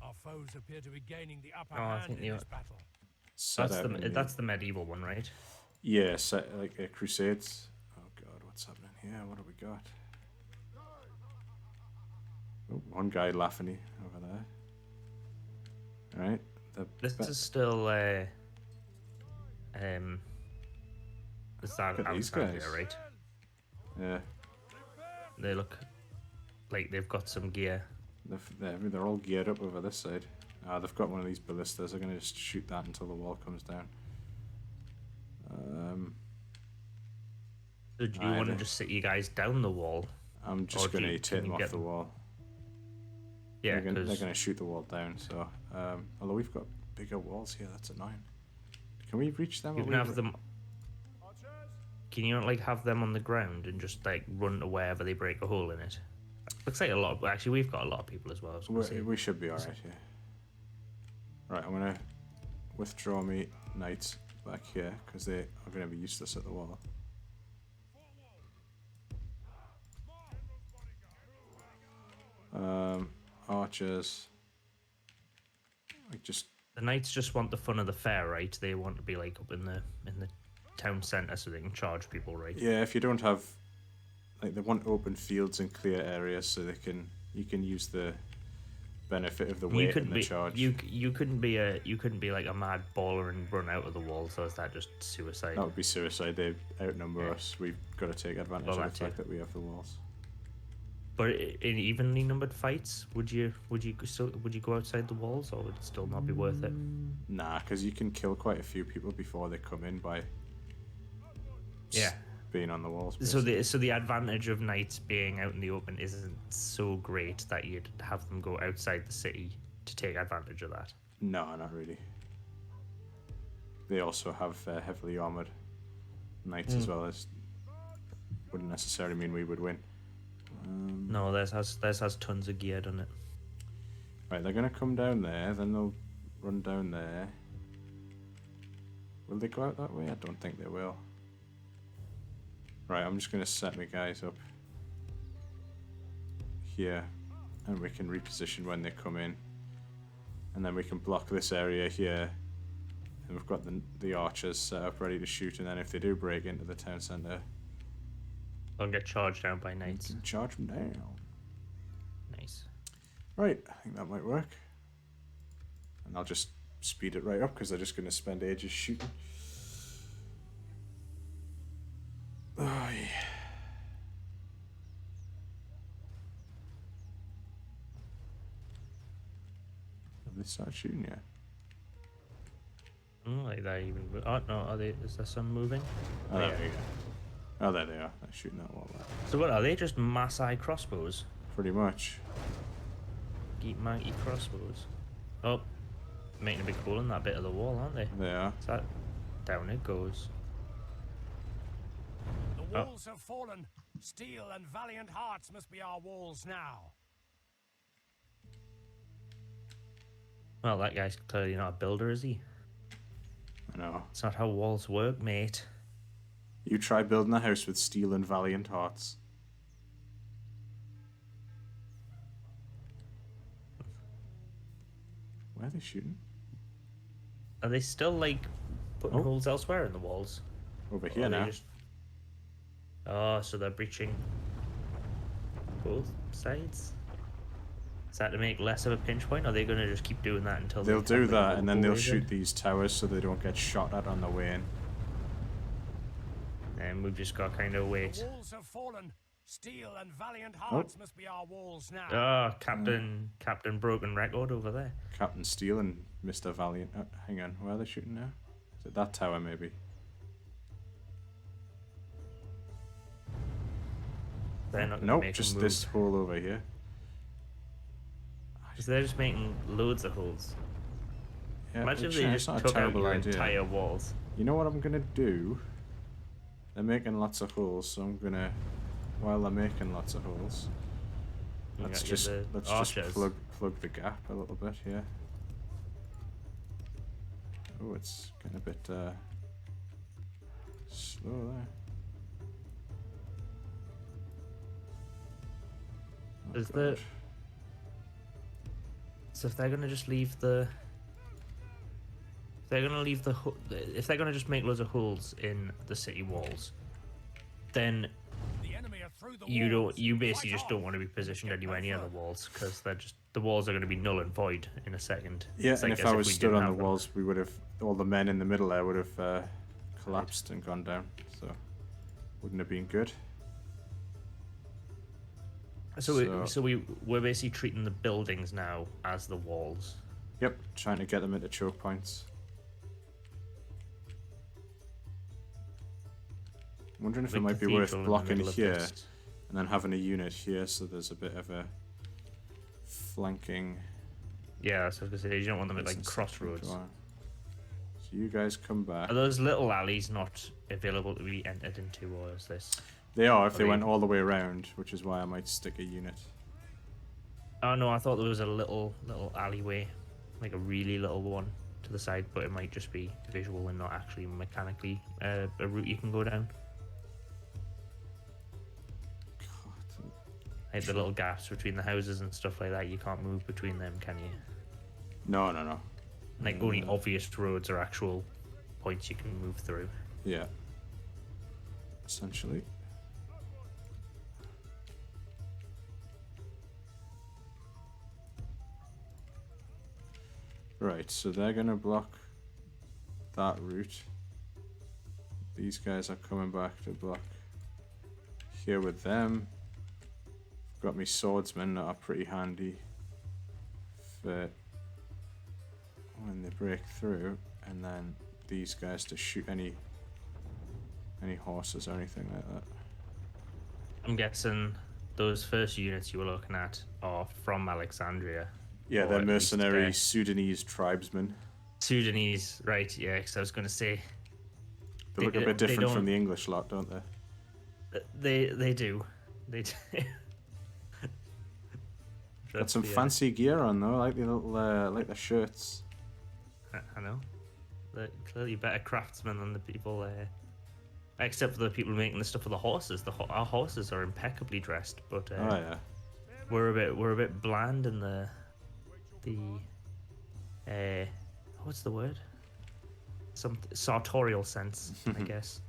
Our foes appear to be gaining the upper I hand think in this battle. That's the medieval one, right? Yeah, set like Crusades. Oh god, what's happening here? What have we got? Oh, one guy laughing over there. Alright. This is still is that Look at these Alexandria, guys. right? Yeah. They look like they've got some gear. They're all geared up over this side. They've got one of these ballistas. They're going to just shoot that until the wall comes down. So do you want to just sit you guys down the wall? I'm just going to take them off the wall. Yeah, they're going to shoot the wall down. So, although we've got bigger walls here, that's annoying. Can we reach them? You can have them. Can you not like have them on the ground and just like run to wherever they break a hole in it? Looks like a lot of, actually we've got a lot of people as well. We should be alright here. Right, I'm going to withdraw me knights back here because they are going to be useless at the wall. Archers. The knights just want the fun of the fair, right? They want to be like up in the town centre so they can charge people, right? Yeah, if you don't have, like, they want open fields and clear areas so you can use the benefit of the You weight and couldn't the be charge. you couldn't be like a mad baller and run out of the walls, or is that just suicide? That would be suicide. They outnumber Yeah. us. We've got to take advantage Well, of that's the fact it. that we have the walls. But in evenly numbered fights, would you go outside the walls, or would it still not be worth it? Nah, because you can kill quite a few people before they come in by Yeah. being on the walls. So basically. the advantage of knights being out in the open isn't so great that you'd have them go outside the city to take advantage of that. No, not really. They also have heavily armored knights as well. As wouldn't necessarily mean we would win. No, theirs has tons of gear, doesn't it? Right, they're gonna come down there, then they'll run down there. Will they go out that way? I don't think they will. Right, I'm just gonna set my guys up here, and we can reposition when they come in, and then we can block this area here. And we've got the archers set up ready to shoot, and then if they do break into the town centre, Don't get charged down by we knights. can charge them down. Nice. Right, I think that might work. And I'll just speed it right up because they're just going to spend ages shooting. Oh, yeah. Have they started shooting yet? Like that even. Oh no, are they? Is there some moving? Oh, yeah. there you go. Oh, there they are. They're shooting that wall there. So what are they? Just Maasai crossbows? Pretty much. Geek monkey crossbows. Oh, making a big hole in that bit of the wall, aren't they? They are. Is that down it goes? The walls have fallen. Steel and valiant hearts must be our walls now. Well, that guy's clearly not a builder, is he? I know. It's not how walls work, mate. You try building a house with steel and valiant hearts. Where are they shooting? Are they still like putting Oh. holes elsewhere in the walls? Over Or here are they now. just- Oh, so they're breaching both sides? Is that to make less of a pinch point? Or are they going to just keep doing that until They'll they do have, like, that, and then they'll hallways in? shoot these towers so they don't get shot at on the way in. And we've just got kind of wait. The walls have fallen. Steel and valiant Oh. hearts must be our walls now. Oh, Captain Broken Record over there. Captain Steel and Mr. Valiant. Oh, hang on, where are they shooting now? Is it that tower, maybe? They're not going to Nope, make just a move. this hole over here. Because they're just making loads of holes. Yeah, Imagine if which, they it's just not a took out terrible your idea. entire walls. You know what I'm gonna do? They're making lots of holes, so I'm gonna, while they're making lots of holes, You let's gotta get just the archers. plug the gap a little bit here. Oh, it's getting a bit slow there. Oh, Is the- God. So if they're gonna just leave the, if they're gonna just make loads of holes in the city walls, then The enemy are through the you walls. basically Fight just on. don't want to be positioned Get anywhere no near the further. walls because the walls are going to be null and void in a second. Yeah, It's and like if as I was we stood didn't on the have them. walls, we would have, all the men in the middle there would have collapsed and gone down. So, wouldn't have been good. So we're basically treating the buildings now as the walls. Yep, trying to get them into choke points. I'm wondering if it Big might be worth cathedral in the blocking middle of here this. and then having a unit here so there's a bit of a flanking. Yeah, so I was gonna say you don't want them at like presence crossroads. into our- So you guys come back. Are those little alleys not available to be entered into, or is this? They are if they they- went all the way around, which is why I might stick a unit. Oh no, I thought there was a little alleyway, like a really little one to the side, but it might just be visual and not actually mechanically a route you can go down. God, Like the little gaps between the houses and stuff like that, you can't move between them, can you? no. Like only obvious roads are actual points you can move through. Yeah. Essentially. Right, so they're gonna block that route. These guys are coming back to block here with them. I've got me swordsmen that are pretty handy for when they break through, and then these guys to shoot any horses or anything like that. I'm guessing those first units you were looking at are from Alexandria. Yeah, or they're at least, mercenary Sudanese tribesmen. Sudanese, right? Yeah, because I was going to say They look a bit different from the English lot, don't they? They do. They do. Got some fancy gear on though, like the little like the shirts. I know. They're clearly better craftsmen than the people except for the people making the stuff for the horses. Our horses are impeccably dressed, but Oh yeah. we're a bit bland in the what's the word? Some sartorial sense, I guess.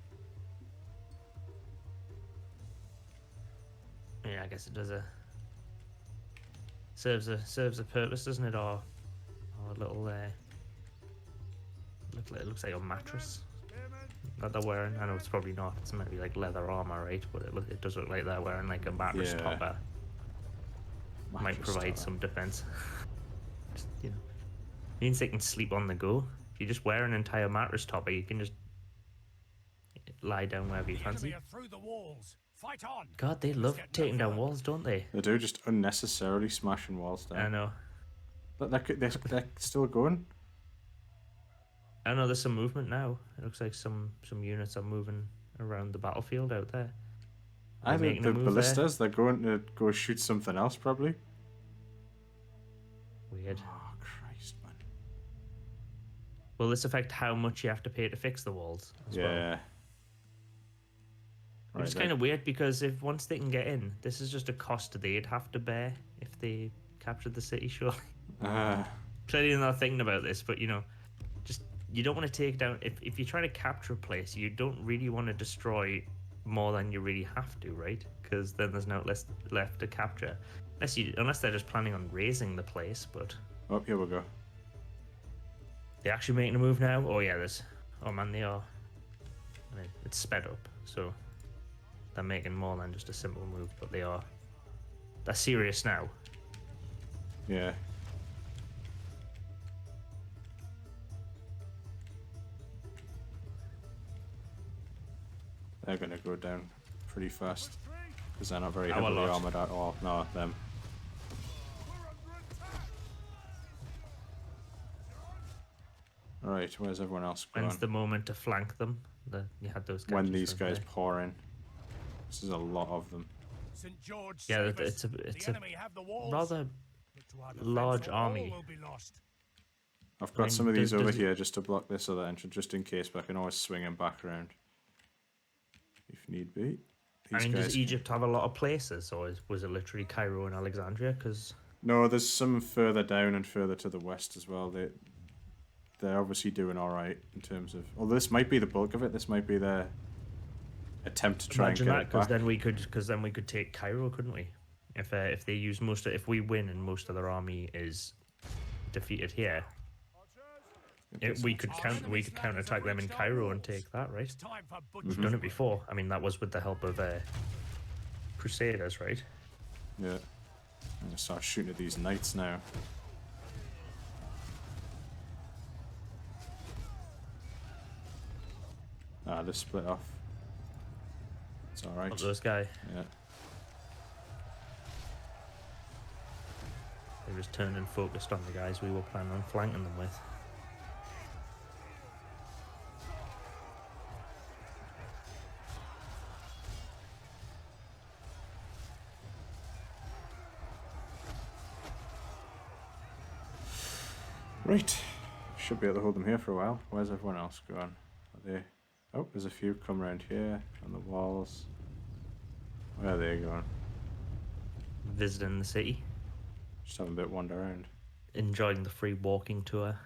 Yeah, I guess it does serves a purpose, doesn't it? Or a little it looks like a mattress that they're wearing. I know it's probably not. It's meant to be like leather armor, right? But it does look like they're wearing like a mattress topper. Might provide some defense. Just, means they can sleep on the go. If you just wear an entire mattress topper, you can just lie down wherever you fancy. Through the walls. Fight on. God, they love taking down walls, don't they? They do, just unnecessarily smashing walls down. I know. But they're still going. I know there's some movement now. It looks like some units are moving around the battlefield out there. Either the ballistas, they're going to go shoot something else, probably. Weird. Oh, Christ, man. Will this affect how much you have to pay to fix the walls as well? Which is kind of weird, because if once they can get in, this is just a cost they'd have to bear if they captured the city, surely. Clearly they're not thinking about this, but just you don't want to take down, if you're trying to capture a place, you don't really want to destroy more than you really have to, right? Because then there's no less left to capture, unless they're just planning on raising the place. But here we go. they're actually making a move now. Oh yeah, oh man, they are. I mean, it's sped up, so they're making more than just a simple move, but they're serious now. Yeah. They're gonna go down pretty fast because they're not very heavily armored at all. No, them. Alright, where's everyone else going? When's the moment to flank them? You had those guys. When these guys pour in. This is a lot of them. St. George, yeah, it's a rather large army. I've got some of these over here just to block this other entrance, just in case, but I can always swing them back around if need be. Does Egypt have a lot of places, or was it literally Cairo and Alexandria? No, there's some further down and further to the west as well. They're obviously doing all right in terms of. Although this might be the bulk of it. This might be their attempt to try and get it back. Because then we could take Cairo, couldn't we? If they use if we win and most of their army is defeated here, we could counterattack them in Cairo and take that, right? We've done it before. I mean, that was with the help of Crusaders, right? Yeah. I'm gonna start shooting at these knights now. They split off. It's alright. Not those guys. Yeah. They just turned and focused on the guys we were planning on flanking them with. Right. Should be able to hold them here for a while. Where's everyone else gone? Are they... Oh, there's a few come around here on the walls. Where are they going? Visiting the city. Just having a bit wander around. Enjoying the free walking tour.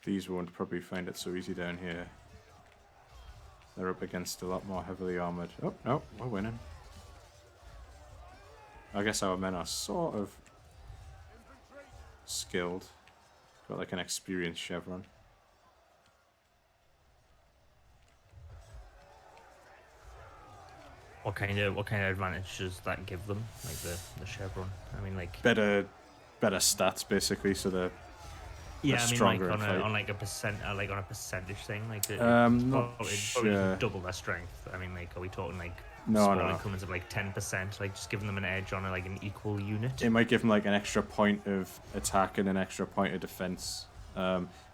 these won't probably find it so easy down here. They're up against a lot more heavily armoured. Oh, no, we're winning. I guess our men are sort of skilled. Got like an experienced chevron. What kind of advantage does that give them? Like the chevron. I mean, like better stats basically. So they're yeah. I mean, stronger like in on like a percentage thing. Like not probably sure. double their strength. I mean, like are we talking like No, small no. increments of like 10%? Like just giving them an edge on like an equal unit. It might give them like an extra point of attack and an extra point of defense.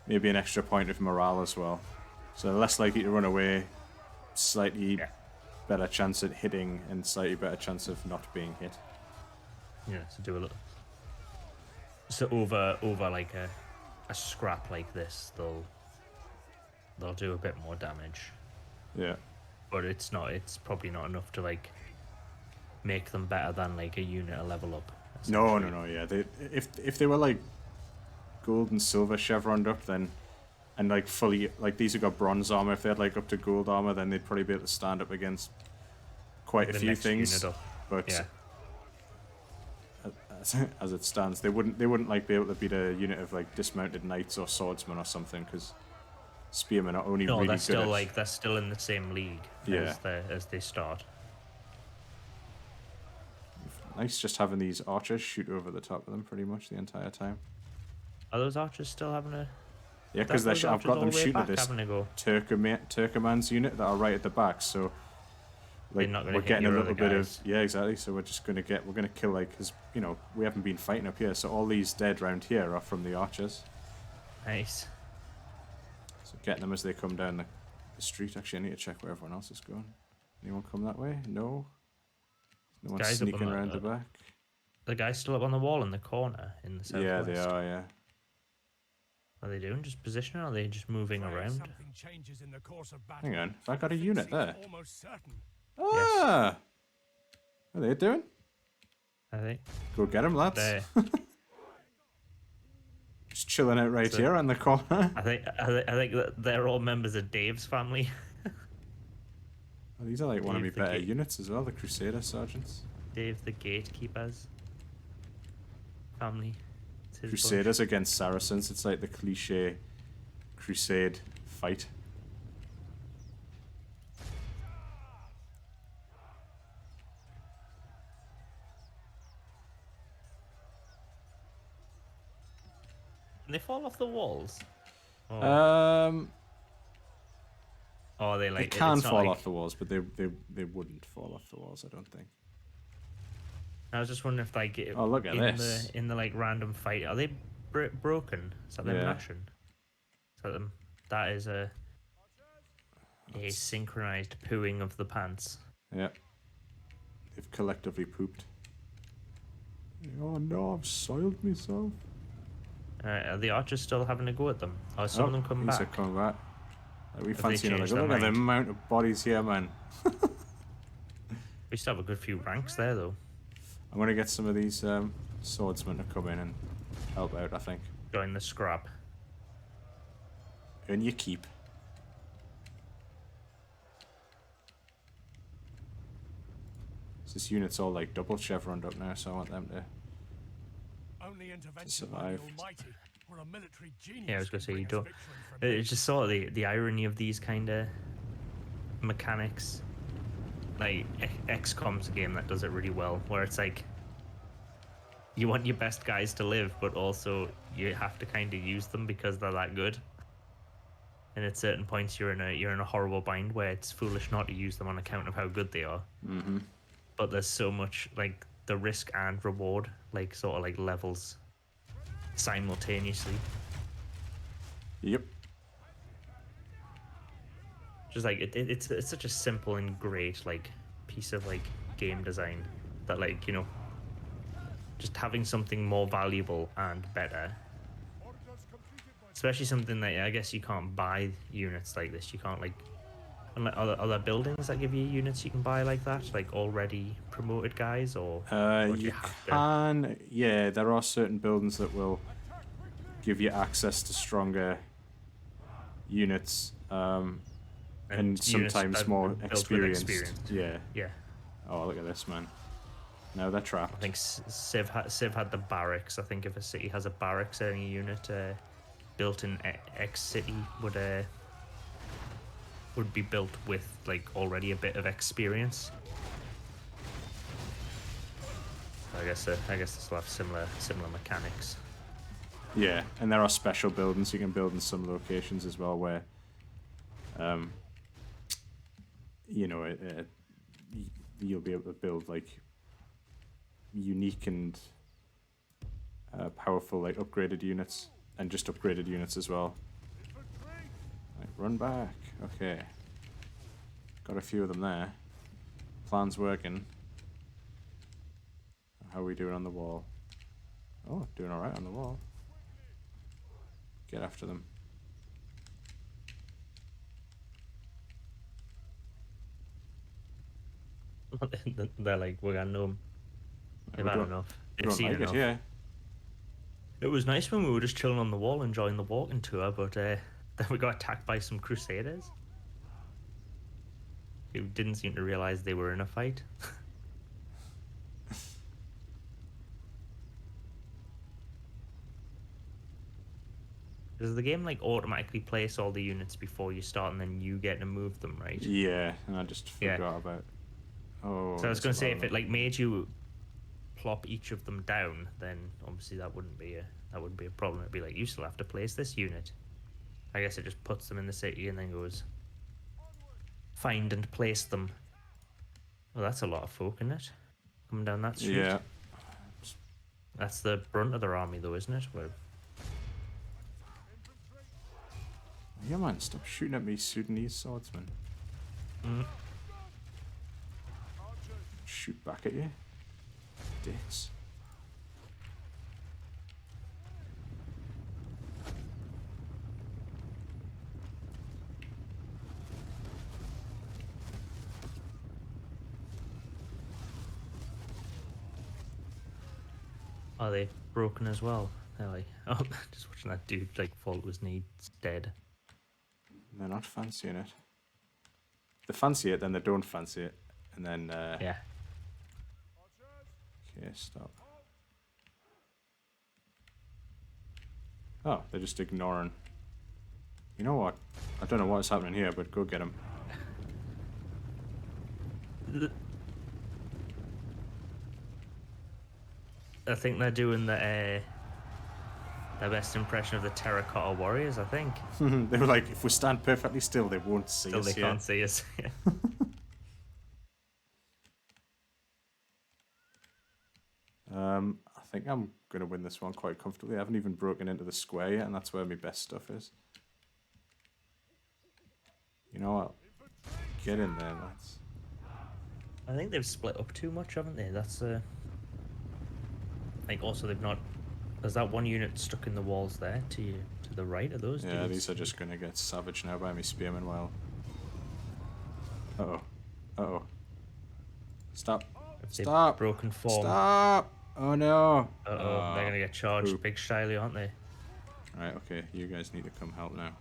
Maybe an extra point of morale as well. So they're less likely to run away. Slightly better chance at hitting and slightly better chance of not being hit. Yeah, to do a little. So over like a scrap like this, they'll do a bit more damage. Yeah. But it's probably not enough to like make them better than like a unit a level up. No, yeah. If they were like gold and silver chevroned up, then and like fully like these have got bronze armor. If they had like up to gold armor, then they'd probably be able to stand up against quite a few things. But yeah. as it stands, they wouldn't like be able to beat a unit of like dismounted knights or swordsmen or something, because spearmen are only really they're good still at... like they're still in the same league as they start. Nice just having these archers shoot over the top of them pretty much the entire time. Are those archers still having a... Yeah, because I've got them shooting at this Turkoman's unit that are right at the back, so like we're getting a little bit of... Yeah, exactly, so we're gonna kill, like, because, you know, we haven't been fighting up here, so all these dead round here are from the archers. Nice. So getting them as they come down the street. Actually, I need to check where everyone else is going. Anyone come that way? No? No one's sneaking around the back? The guy's still up on the wall in the corner in the southwest. Yeah, they are, yeah. What are they doing? Just positioning, or are they just moving around? Hang on, have I got a unit there? Yes. What are they doing? I think. Go get them, lads. Just chilling out right here in the corner. I think that they're all members of Dave's family. Oh, these are like one of my better units as well, the Crusader Sergeants. Dave the Gatekeeper's family. Crusaders against Saracens, it's like the cliche crusade fight. Can they fall off the walls? Oh. Or they like they can fall off the walls, but they wouldn't fall off the walls, I don't think. I was just wondering if like oh, look at this. In the like random fight, are they broken? Is that them mashing? That is a synchronized pooing of the pants. Yeah. They've collectively pooped. Oh no, I've soiled myself. Are the archers still having a go at them? Or some of them come back? These are coming back. We Have fancy they another changed go. their Look at the mind? amount of bodies here, man. We still have a good few ranks there, though. I'm going to get some of these swordsmen to come in and help out, I think. Join the scrap. Earn your keep. This unit's all like double chevroned up now, so I want them to survive. Yeah, I was going to say, you don't... It's just sort of the irony of these kind of mechanics. Like, XCOM's a game that does it really well, where it's like, you want your best guys to live, but also you have to kind of use them because they're that good. And at certain points, you're in a horrible bind where it's foolish not to use them on account of how good they are. Mm-hmm. But there's so much, like, the risk and reward, like, sort of like levels simultaneously. Yep. Just like it's such a simple and great like piece of like game design that, like, you know, just having something more valuable and better, especially something that I guess you can't buy units like this. You can't like, are there buildings that give you units you can buy like that, like already promoted guys, or you can. Yeah, there are certain buildings that will give you access to stronger units, and units sometimes that more are built with experienced. experience. Yeah. Yeah. Oh, look at this, man. Now they're trapped. I think Civ had the barracks. I think if a city has a barracks, any unit built in X city would be built with like already a bit of experience. I guess this will have similar mechanics. Yeah, and there are special buildings you can build in some locations as well where, you know, you'll be able to build like unique and powerful like upgraded units and just upgraded units as well. Like, run back. Okay. Got a few of them there. Plan's working. How are we doing on the wall? Oh, doing alright on the wall. Get after them. They're like, we're gonna know them. They've had enough. They've seen enough. Yeah. It was nice when we were just chilling on the wall enjoying the walking tour, but then we got attacked by some crusaders who didn't seem to realize they were in a fight. Does the game like automatically place all the units before you start and then you get to move them, right? Yeah, and I just forgot about. Oh. So I was going to say if it like made you plop each of them down, then obviously that wouldn't be a problem. It'd be like you still have to place this unit. I guess it just puts them in the city and then goes find and place them. Well, that's a lot of folk, isn't it? Coming down that street. Yeah. That's the brunt of their army, though, isn't it? Well, yeah, man, stop shooting at me, Sudanese swordsman. Shoot back at you. Dicks. are they broken as well? They're like, oh, just watching that dude like fall to his knee, dead. They're not fancying it. They fancy it, then they don't fancy it, and then Yeah. Okay, stop. Oh, they're just ignoring. You know what? I don't know what's happening here, but go get them. I think they're doing their best impression of the terracotta warriors. I think. They were like, if we stand perfectly still, they won't see Still, us. they can't see us. I think I'm gonna win this one quite comfortably. I haven't even broken into the square yet, and that's where my best stuff is. You know what? Get in there, lads. I think they've split up too much, haven't they? That's like also they've not. There's that one unit stuck in the walls there to the right of those. Yeah, dudes. these are just gonna get savaged now by me spearmen. Well. Uh oh. Uh oh. Stop. If they've Stop. broken form. Stop. Oh no. Uh-oh, they're gonna get charged poop. big shyly, aren't they? Right, okay, you guys need to come help now.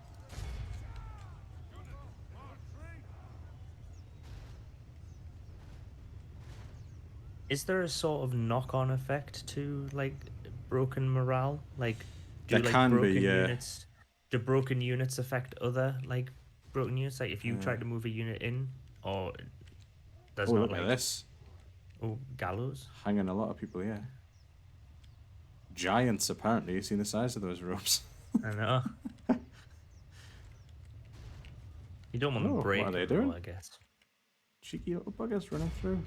Is there a sort of knock-on effect to like broken morale? Like, do There like can be, broken yeah. units? Do broken units affect other like broken units? Like if you try to move a unit in, or there's Oh, not look like at this. oh gallows. Hanging a lot of people here. Giants, apparently. You seen the size of those ropes? I know. You don't want Oh, to break what are they them, though, doing? I guess. Cheeky little buggers running through.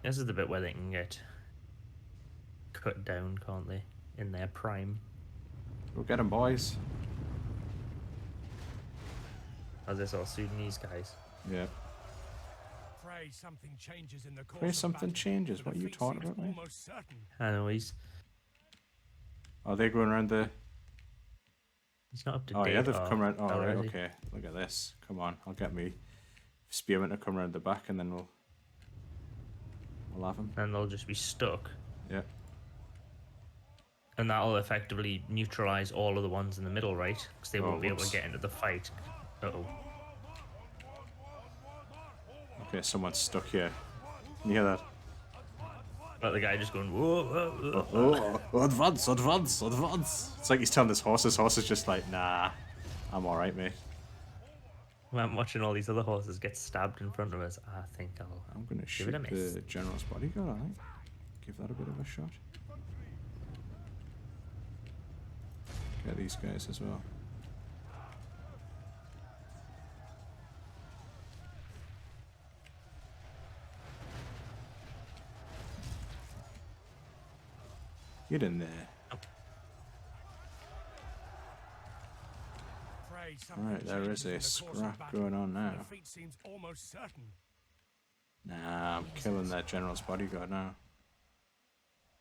This is the bit where they can get cut down, can't they? In their prime. Go get them, boys. As this all Sudanese guys. Yeah. Pray something changes in the course Pray of something battle. changes. What are you Defeat talking seems about, mate? almost certain. I know he's Are they going around the... not up to Oh date. yeah, they've come around. Oh, oh, right, is he? okay. Look at this. Come on, I'll get me spearmen to come around the back, and then we'll have them. And they'll just be stuck. Yeah. And that'll effectively neutralize all of the ones in the middle, right? Because they won't be able to get into the fight. Uh-oh. Okay, someone's stuck here. Can you hear that? But the guy just going, whoa, whoa, whoa. Oh, advance, advance, advance. It's like he's telling his horse. His horse is just like, nah, I'm alright, mate. I'm watching all these other horses get stabbed in front of us. I think I'm going to shoot it a miss. the general's bodyguard, I think. Give that a bit of a shot. Get these guys as well. Get in there. Alright, there is a scrap going on now. Nah, I'm killing that general's bodyguard now.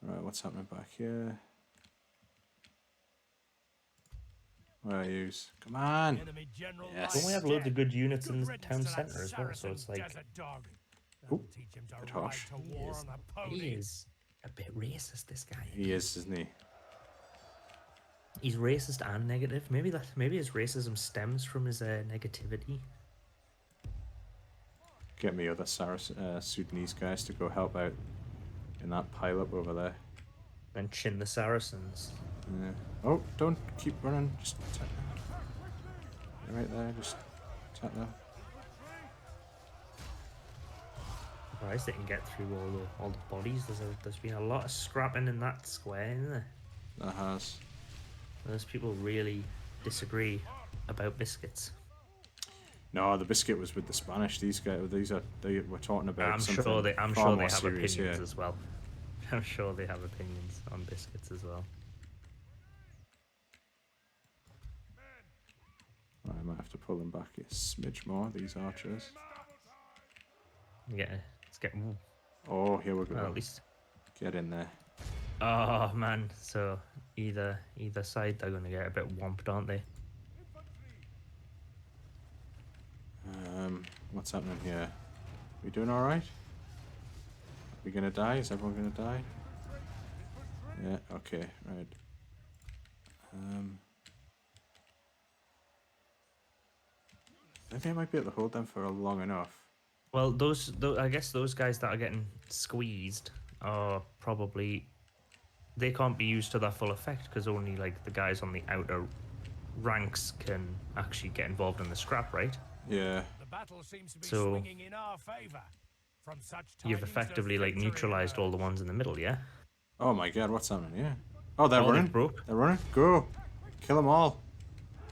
Right, what's happening back here? Where are you? Come on! Yes. Don't we have loads of good units in the town centre as well? So it's like, ooh, bit harsh. He is a bit racist, this guy. He is, isn't he? He's racist and negative. Maybe his racism stems from his negativity. Get me other Sudanese guys to go help out in that pile up over there. And chin the Saracens. Yeah. Oh, don't keep running. Just attack. You're right there. Just attack that. Surprised they can get through all the bodies. There's been a lot of scrapping in that square, isn't there? That has. Those people really disagree about biscuits. No, the biscuit was with the Spanish. These guys, they were talking about. I'm something sure they far have more serious, opinions yeah. as well. I'm sure they have opinions on biscuits as well. Right, I might have to pull them back a smidge more. These archers. Yeah, let's get. Oh, here we go. Well, at least. Get in there. Oh man, so either side they're gonna get a bit whomped, aren't they? What's happening here? We doing all right? Are we gonna die? Is everyone gonna die? Yeah. Okay. Right. I think I might be able to hold them for long enough. Well, I guess those guys that are getting squeezed are probably, they can't be used to their full effect because only like the guys on the outer ranks can actually get involved in the scrap, right? Yeah. The battle seems to be So swinging in our favor. From such you've effectively like neutralized all the ones in the middle, yeah? Oh my god, what's happening? Yeah. Oh, they're Oh, running. they've broke. They're running. Go. Kill them all.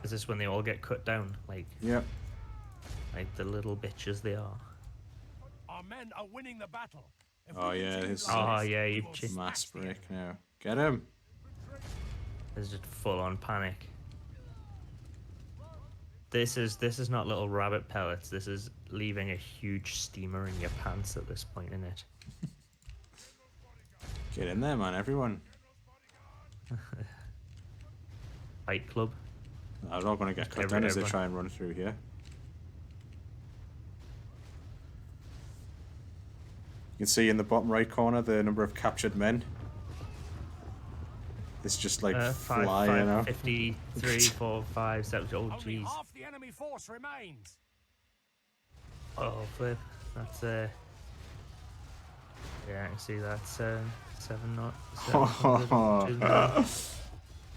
Is this when they all get cut down? Like, Yep. like the little bitches they are. Our men are winning the battle. If Oh we yeah, continue this like Oh this, yeah, we you've will just mass smash the break enemy. now. Get him. There's just full on panic. This is not little rabbit pellets. This is leaving a huge steamer in your pants at this point, isn't it? Get in there, man. Everyone. Fight club. I'm not going to get cut down as they try and run through here. You can see in the bottom right corner the number of captured men. It's just like flying out. 53, 4, 5, 7. Oh, Only jeez. half the enemy force remains. Oh, flip. That's yeah, I can see that's 7 not.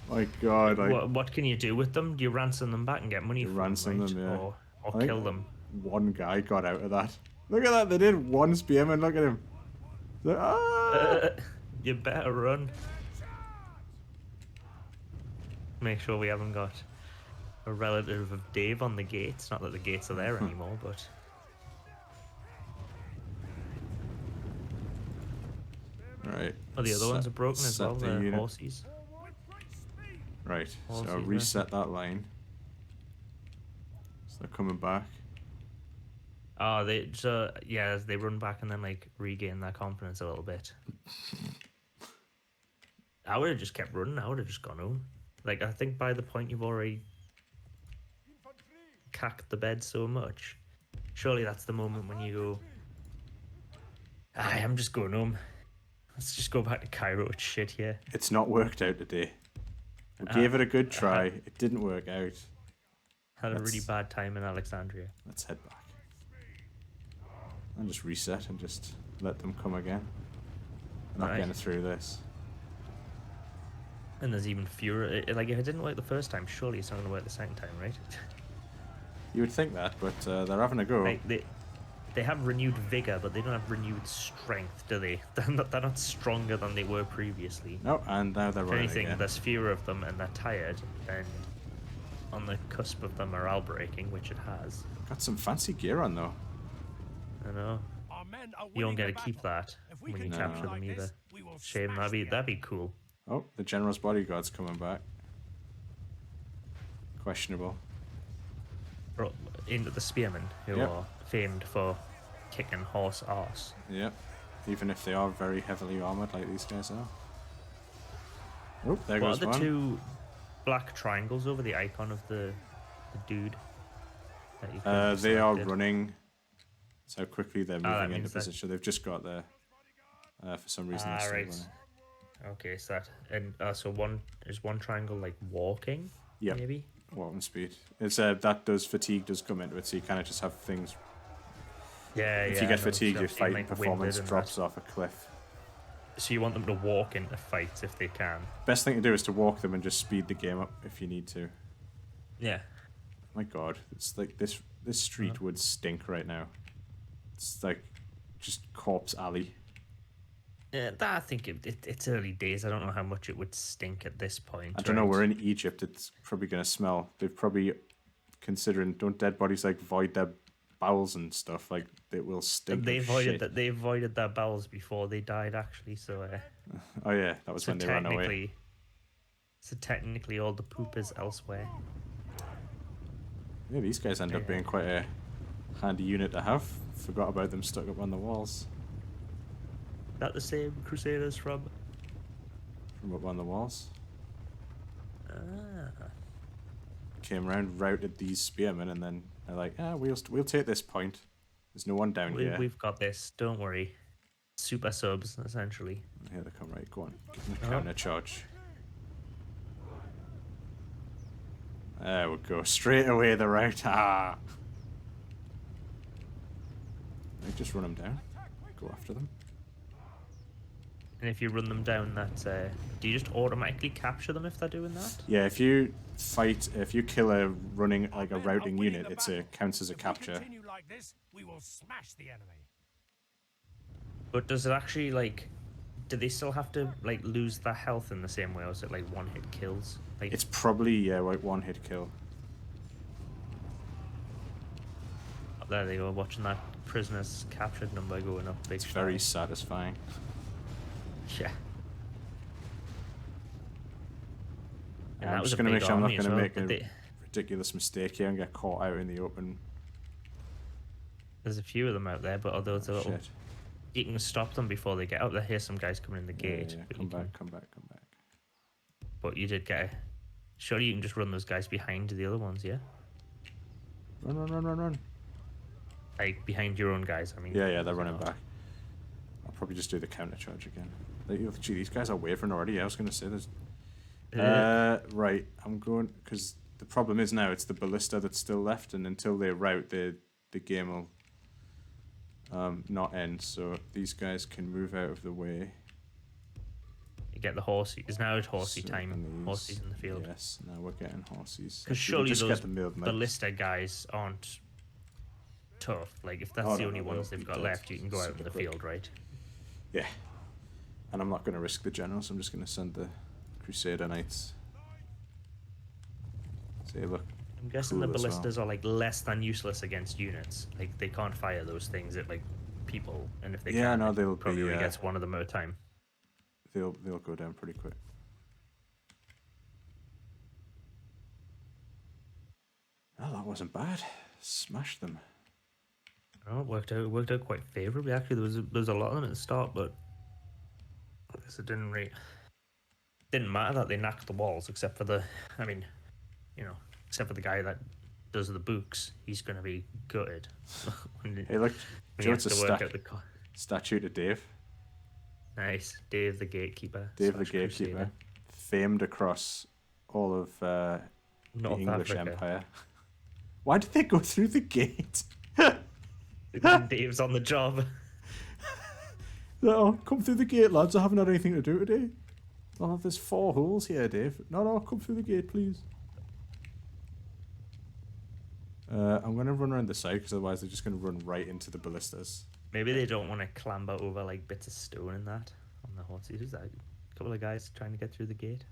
My God! What can you do with them? Do you ransom them back and get money from ransom them, them, yeah. or kill them? One guy got out of that. Look at that! They did one spearman. Look at him. You better run. Make sure we haven't got a relative of Dave on the gates. Not that the gates are there anymore, but. Right. Oh, the other ones are broken as well. The unit. horses. Right. So Horses, reset that line. So they're coming back. Oh, they run back and then like regain their confidence a little bit. I would have just kept running. I would have just gone home. Like, I think by the point you've already cacked the bed so much, surely that's the moment when you go, I'm just going home. Let's just go back to Cairo. It's shit here. It's not worked out today. We gave it a good try. It didn't work out. Had a really bad time in Alexandria. Let's head back. And just reset and just let them come again. Not Right. getting through this. And there's even fewer. Like, if it didn't work the first time, surely it's not going to work the second time, right? You would think that, but they're having a go. Like, they have renewed vigor, but they don't have renewed strength, do they? They're not stronger than they were previously. No, and now they're If running anything, again. there's fewer of them, and they're tired, and on the cusp of their morale breaking, which it has. Got some fancy gear on though. I know. Our men are You don't winning get the to keep battle. that If we when you continue capture like them either. this, we will Shame, smash the that'd be cool. Oh, the general's bodyguard's coming back. Questionable. Brought into the spearmen, who Yep. are famed for kicking horse arse. Yep. Even if they are very heavily armored like these guys are. Oh, there What are goes the one. two black triangles over the icon of the dude? That you can They are selected? running. That's how quickly they're that moving into means that- position. They've just got there. For some reason, they're still right. running. Okay, so that and so one triangle like walking. Yep. Maybe. Walking speed. It's that does fatigue does come into it, so you kind of just have things. Yeah. If yeah, you I get know, fatigued, so your I've seen, fighting like, performance winded and drops off a cliff. that. So you want them to walk into fights if they can. Best thing to do is to walk them and just speed the game up if you need to. Yeah. My God, it's like this street would stink right now. It's like just corpse alley. Yeah, I think it's early days. I don't know how much it would stink at this point. I don't know. right? We're in Egypt. It's probably gonna smell. They've probably considering don't dead bodies like void their bowels and stuff. Like it will stink. And they of avoided shit. that. They avoided their bowels before they died, actually. So, Oh yeah, that was so when they ran away. technically, so technically, all the poop is elsewhere. Yeah, these guys end up being quite a handy unit to have. Forgot about them stuck up on the walls. That the same Crusaders from? From up on the walls. Ah. Came around, routed these spearmen, and then they're like, we'll take this point. There's no one down here. We've got this. Don't worry. Super subs, essentially. Here they come, right, go on. Give them a counter charge. There we go. Straight away the route. Ah! Like, just run them down. Go after them. And if you run them down, do you just automatically capture them if they're doing that? Yeah, if you kill a running, like a Men are routing winning unit, the counts as a If we capture. continue like this, we will smash the enemy. But does it actually, like, do they still have to, like, lose their health in the same way, or is it, like, one-hit kills? Like, It's probably, yeah, like one hit kill. there they go, watching that prisoners captured number going up big. It's very style. satisfying. Yeah. And I'm that was just a going to big make sure I'm not army as going to well, make but a ridiculous mistake here and get caught out in the open. There's a few of them out there, but although it's a little, Shit. you can stop them before they get out there. Here's some guys coming in the Yeah, gate. yeah, But come you can- back, come back, come back. But you did get. Surely you can just run those guys behind the other ones, yeah? Run, run, run, run, run. Like behind your own guys. I mean. Yeah, they're you running know. back. I'll probably just do the counter charge again. Like, gee, these guys are wavering already. I was going to say there's. Right, I'm going because the problem is now it's the ballista that's still left, and until they rout, the game will not end. So these guys can move out of the way. You get the horsey. It's now horsey So, time. and these- Horses in the field. Yes, now we're getting horses. Because We can surely just those get the milled mud. ballista guys aren't tough. Like, if that's Oh, the no, only no, ones they'll they've be got dead left, you can go out in super the quick. field, right? Yeah, and I'm not going to risk the general, so I'm just going to send the Crusader Knights. Say, look. I'm guessing the Cool as well. ballistas are, like, less than useless against units. Like, they can't fire those things at, like, people. And if they Yeah, can, no, it they'll probably be, only gets one of them at a time. They'll go down pretty quick. Oh, that wasn't bad. Smashed them. Oh, it worked out quite favourably. Actually, there was a lot of them at the start, but I guess it didn't matter that they knocked the walls, except for except for the guy that does the books. He's going to be gutted. Hey, look, he Joe, has it's a to work out the statue to Dave. Nice. Dave the Gatekeeper. Dave the / Gatekeeper, Crusader. famed across all of the North English Africa. Empire. Why did they go through the gate? Dave's on the job. No, come through the gate, lads. I haven't had anything to do today. Oh, there's 4 holes here, Dave. No, come through the gate, please. I'm going to run around the side, because otherwise they're just going to run right into the ballistas. Maybe they don't want to clamber over like bits of stone and that on the horses. Is that a couple of guys trying to get through the gate?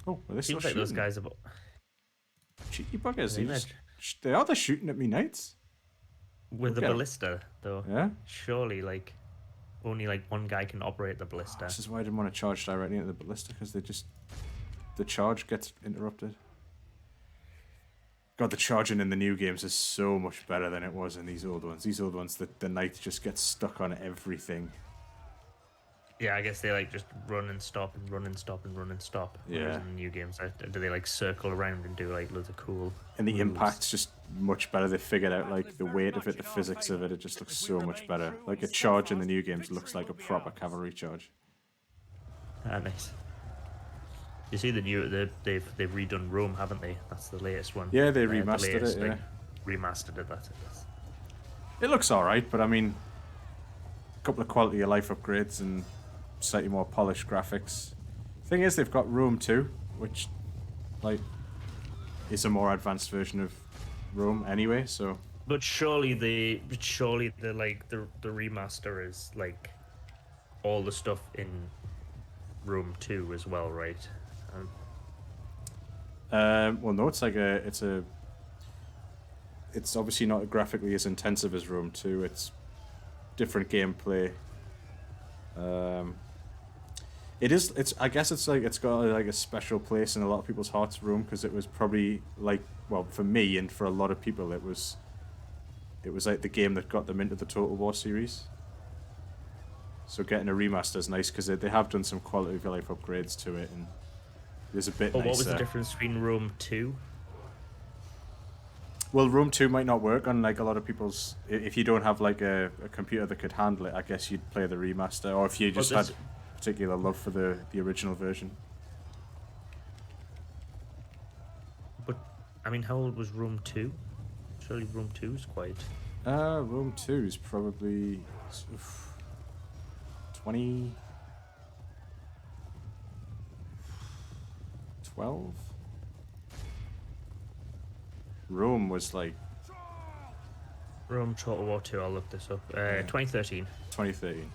Oh, are they still Seems like shooting? those guys are. Cheeky buggers. I think They're shooting at me, knights. With the Okay. ballista, though. Yeah? Surely, like, only like one guy can operate the ballista. This is why I didn't want to charge directly into the ballista, because the charge gets interrupted. God, the charging in the new games is so much better than it was in these old ones. These old ones, the knight just gets stuck on everything. Yeah, I guess they like just run and stop and run and stop and run and stop. Whereas Yeah. in the new games, do they like circle around and do like loads of cool? And the moves? impact's just much better. They figured out like the weight of it, the physics of it. It just looks so much better. Like a charge in the new games looks like a proper cavalry charge. Ah, nice. You see they've redone Rome, haven't they? That's the latest one. Yeah, they The remastered latest, it. Yeah, like, remastered it. That's it. it looks all right, but I mean, a couple of quality of life upgrades and slightly more polished graphics. Thing is, they've got Rome 2, which like is a more advanced version of Rome anyway. So, But surely the remaster is like all the stuff in Rome 2 as well, right? well, no, it's like it's obviously not graphically as intensive as Rome 2. It's different gameplay. I guess it's got like a special place in a lot of people's hearts, Rome, because it was probably like, well, for me and for a lot of people, it was like the game that got them into the Total War series. So getting a remaster is nice, because they have done some quality of life upgrades to it, and there's a bit But nicer. what was the difference between Rome 2? Well, Rome 2 might not work on like a lot of people's. If you don't have like a computer that could handle it, I guess you'd play the remaster, or if you just had particular love for the original version. But I mean, how old was Rome 2? Surely Rome 2 is quite. Rome 2 is probably 2012. Rome was like Rome Total War 2. I'll look this up. 2013. 2013.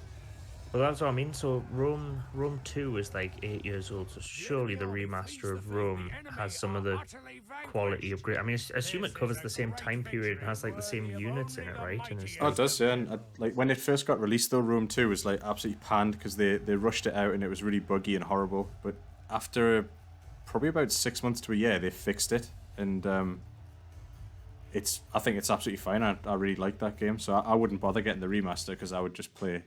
Well, that's what I mean. So Rome 2 is like 8 years old. So surely the remaster of Rome has some of the quality upgrade. I mean, I assume it covers the same time period and has like the same units in it, right? And it's Oh, it does, yeah. And like when it first got released, though, Rome 2 was like absolutely panned because they rushed it out and it was really buggy and horrible. But after probably about 6 months to a year, they fixed it, and I think it's absolutely fine. I really like that game, so I wouldn't bother getting the remaster because I would just play.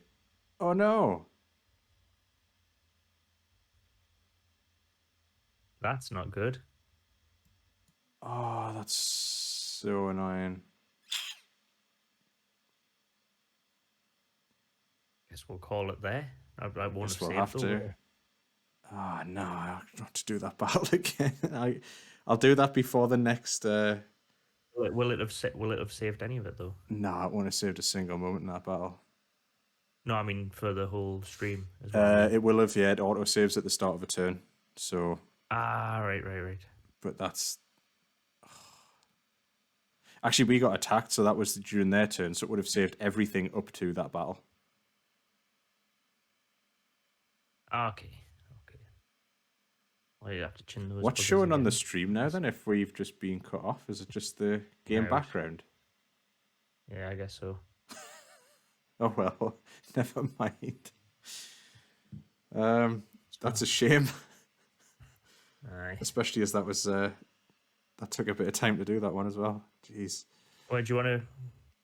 Oh no! That's not good. Oh, that's so annoying. Guess we'll call it there. I won't Guess we'll saved have the to. war. Oh no, I have to do that battle again. I'll do that before the next. Will it have saved any of it though? No, I won't have saved a single moment in that battle. No, I mean for the whole stream as well. It will have, yeah. It auto saves at the start of a turn. So. Right. But that's. Actually, we got attacked, so that was during their turn, so it would have saved everything up to that battle. Okay. Well, you have to chin those. What's buggers showing on the again. stream now then, if we've just been cut off? Is it just the game Yeah, background? Yeah, I guess so. Oh well, never mind. That's a shame. Aye. Especially as that was that took a bit of time to do that one as well. Jeez. Well, do you want to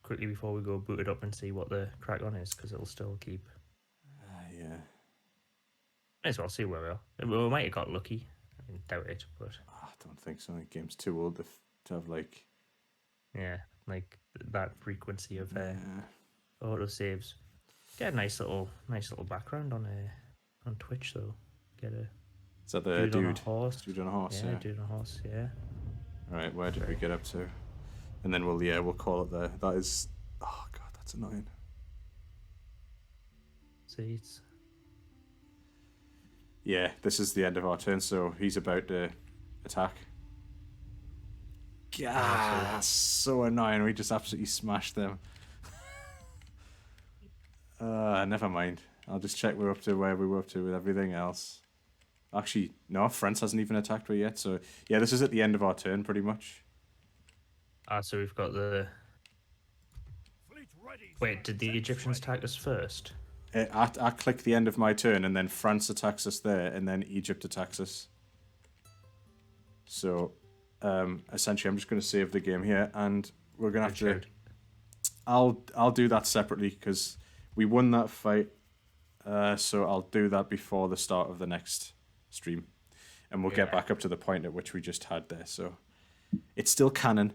quickly before we go boot it up and see what the crack on is, because it'll still keep. Yeah. May as well see where we are. We might have got lucky. I doubt it, but I don't think so. The game's too old to have like. yeah, like that frequency of auto saves. Get a nice little background on Twitch though. Get a Is that the dude on a horse. Dude on a horse, Yeah, dude on a horse. Yeah. All right, where did we get up to? And then we'll call it there. That is, oh god, that's annoying. See, it's Yeah, this is the end of our turn, so he's about to attack. Yeah, so annoying. We just absolutely smashed them. Never mind. I'll just check we're up to where we were up to with everything else. Actually, no, France hasn't even attacked her yet, so yeah, this is at the end of our turn, pretty much. so we've got the... Fleet ready. Wait, did the Egyptians attack us first? I click the end of my turn, and then France attacks us there, and then Egypt attacks us. So, essentially, I'm just going to save the game here, and we're going to have to... I'll do that separately, because we won that fight, so I'll do that before the start of the next stream. And we'll get back up to the point at which we just had there, so... It's still canon.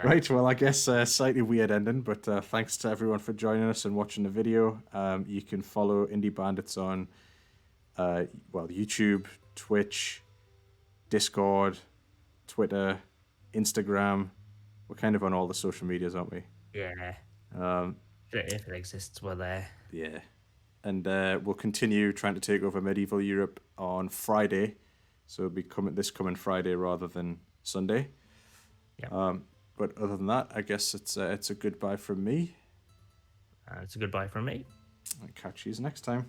Right, well, I guess slightly weird ending, but thanks to everyone for joining us and watching the video. You can follow Indie Bandits on YouTube, Twitch, Discord, Twitter, Instagram. We're kind of on all the social medias, aren't we? Yeah. If it exists, we're there. Yeah. And we'll continue trying to take over medieval Europe on Friday. So it'll be this coming Friday rather than Sunday. Yeah. But other than that, I guess it's a goodbye from me. It's a goodbye from me. I'll catch you next time.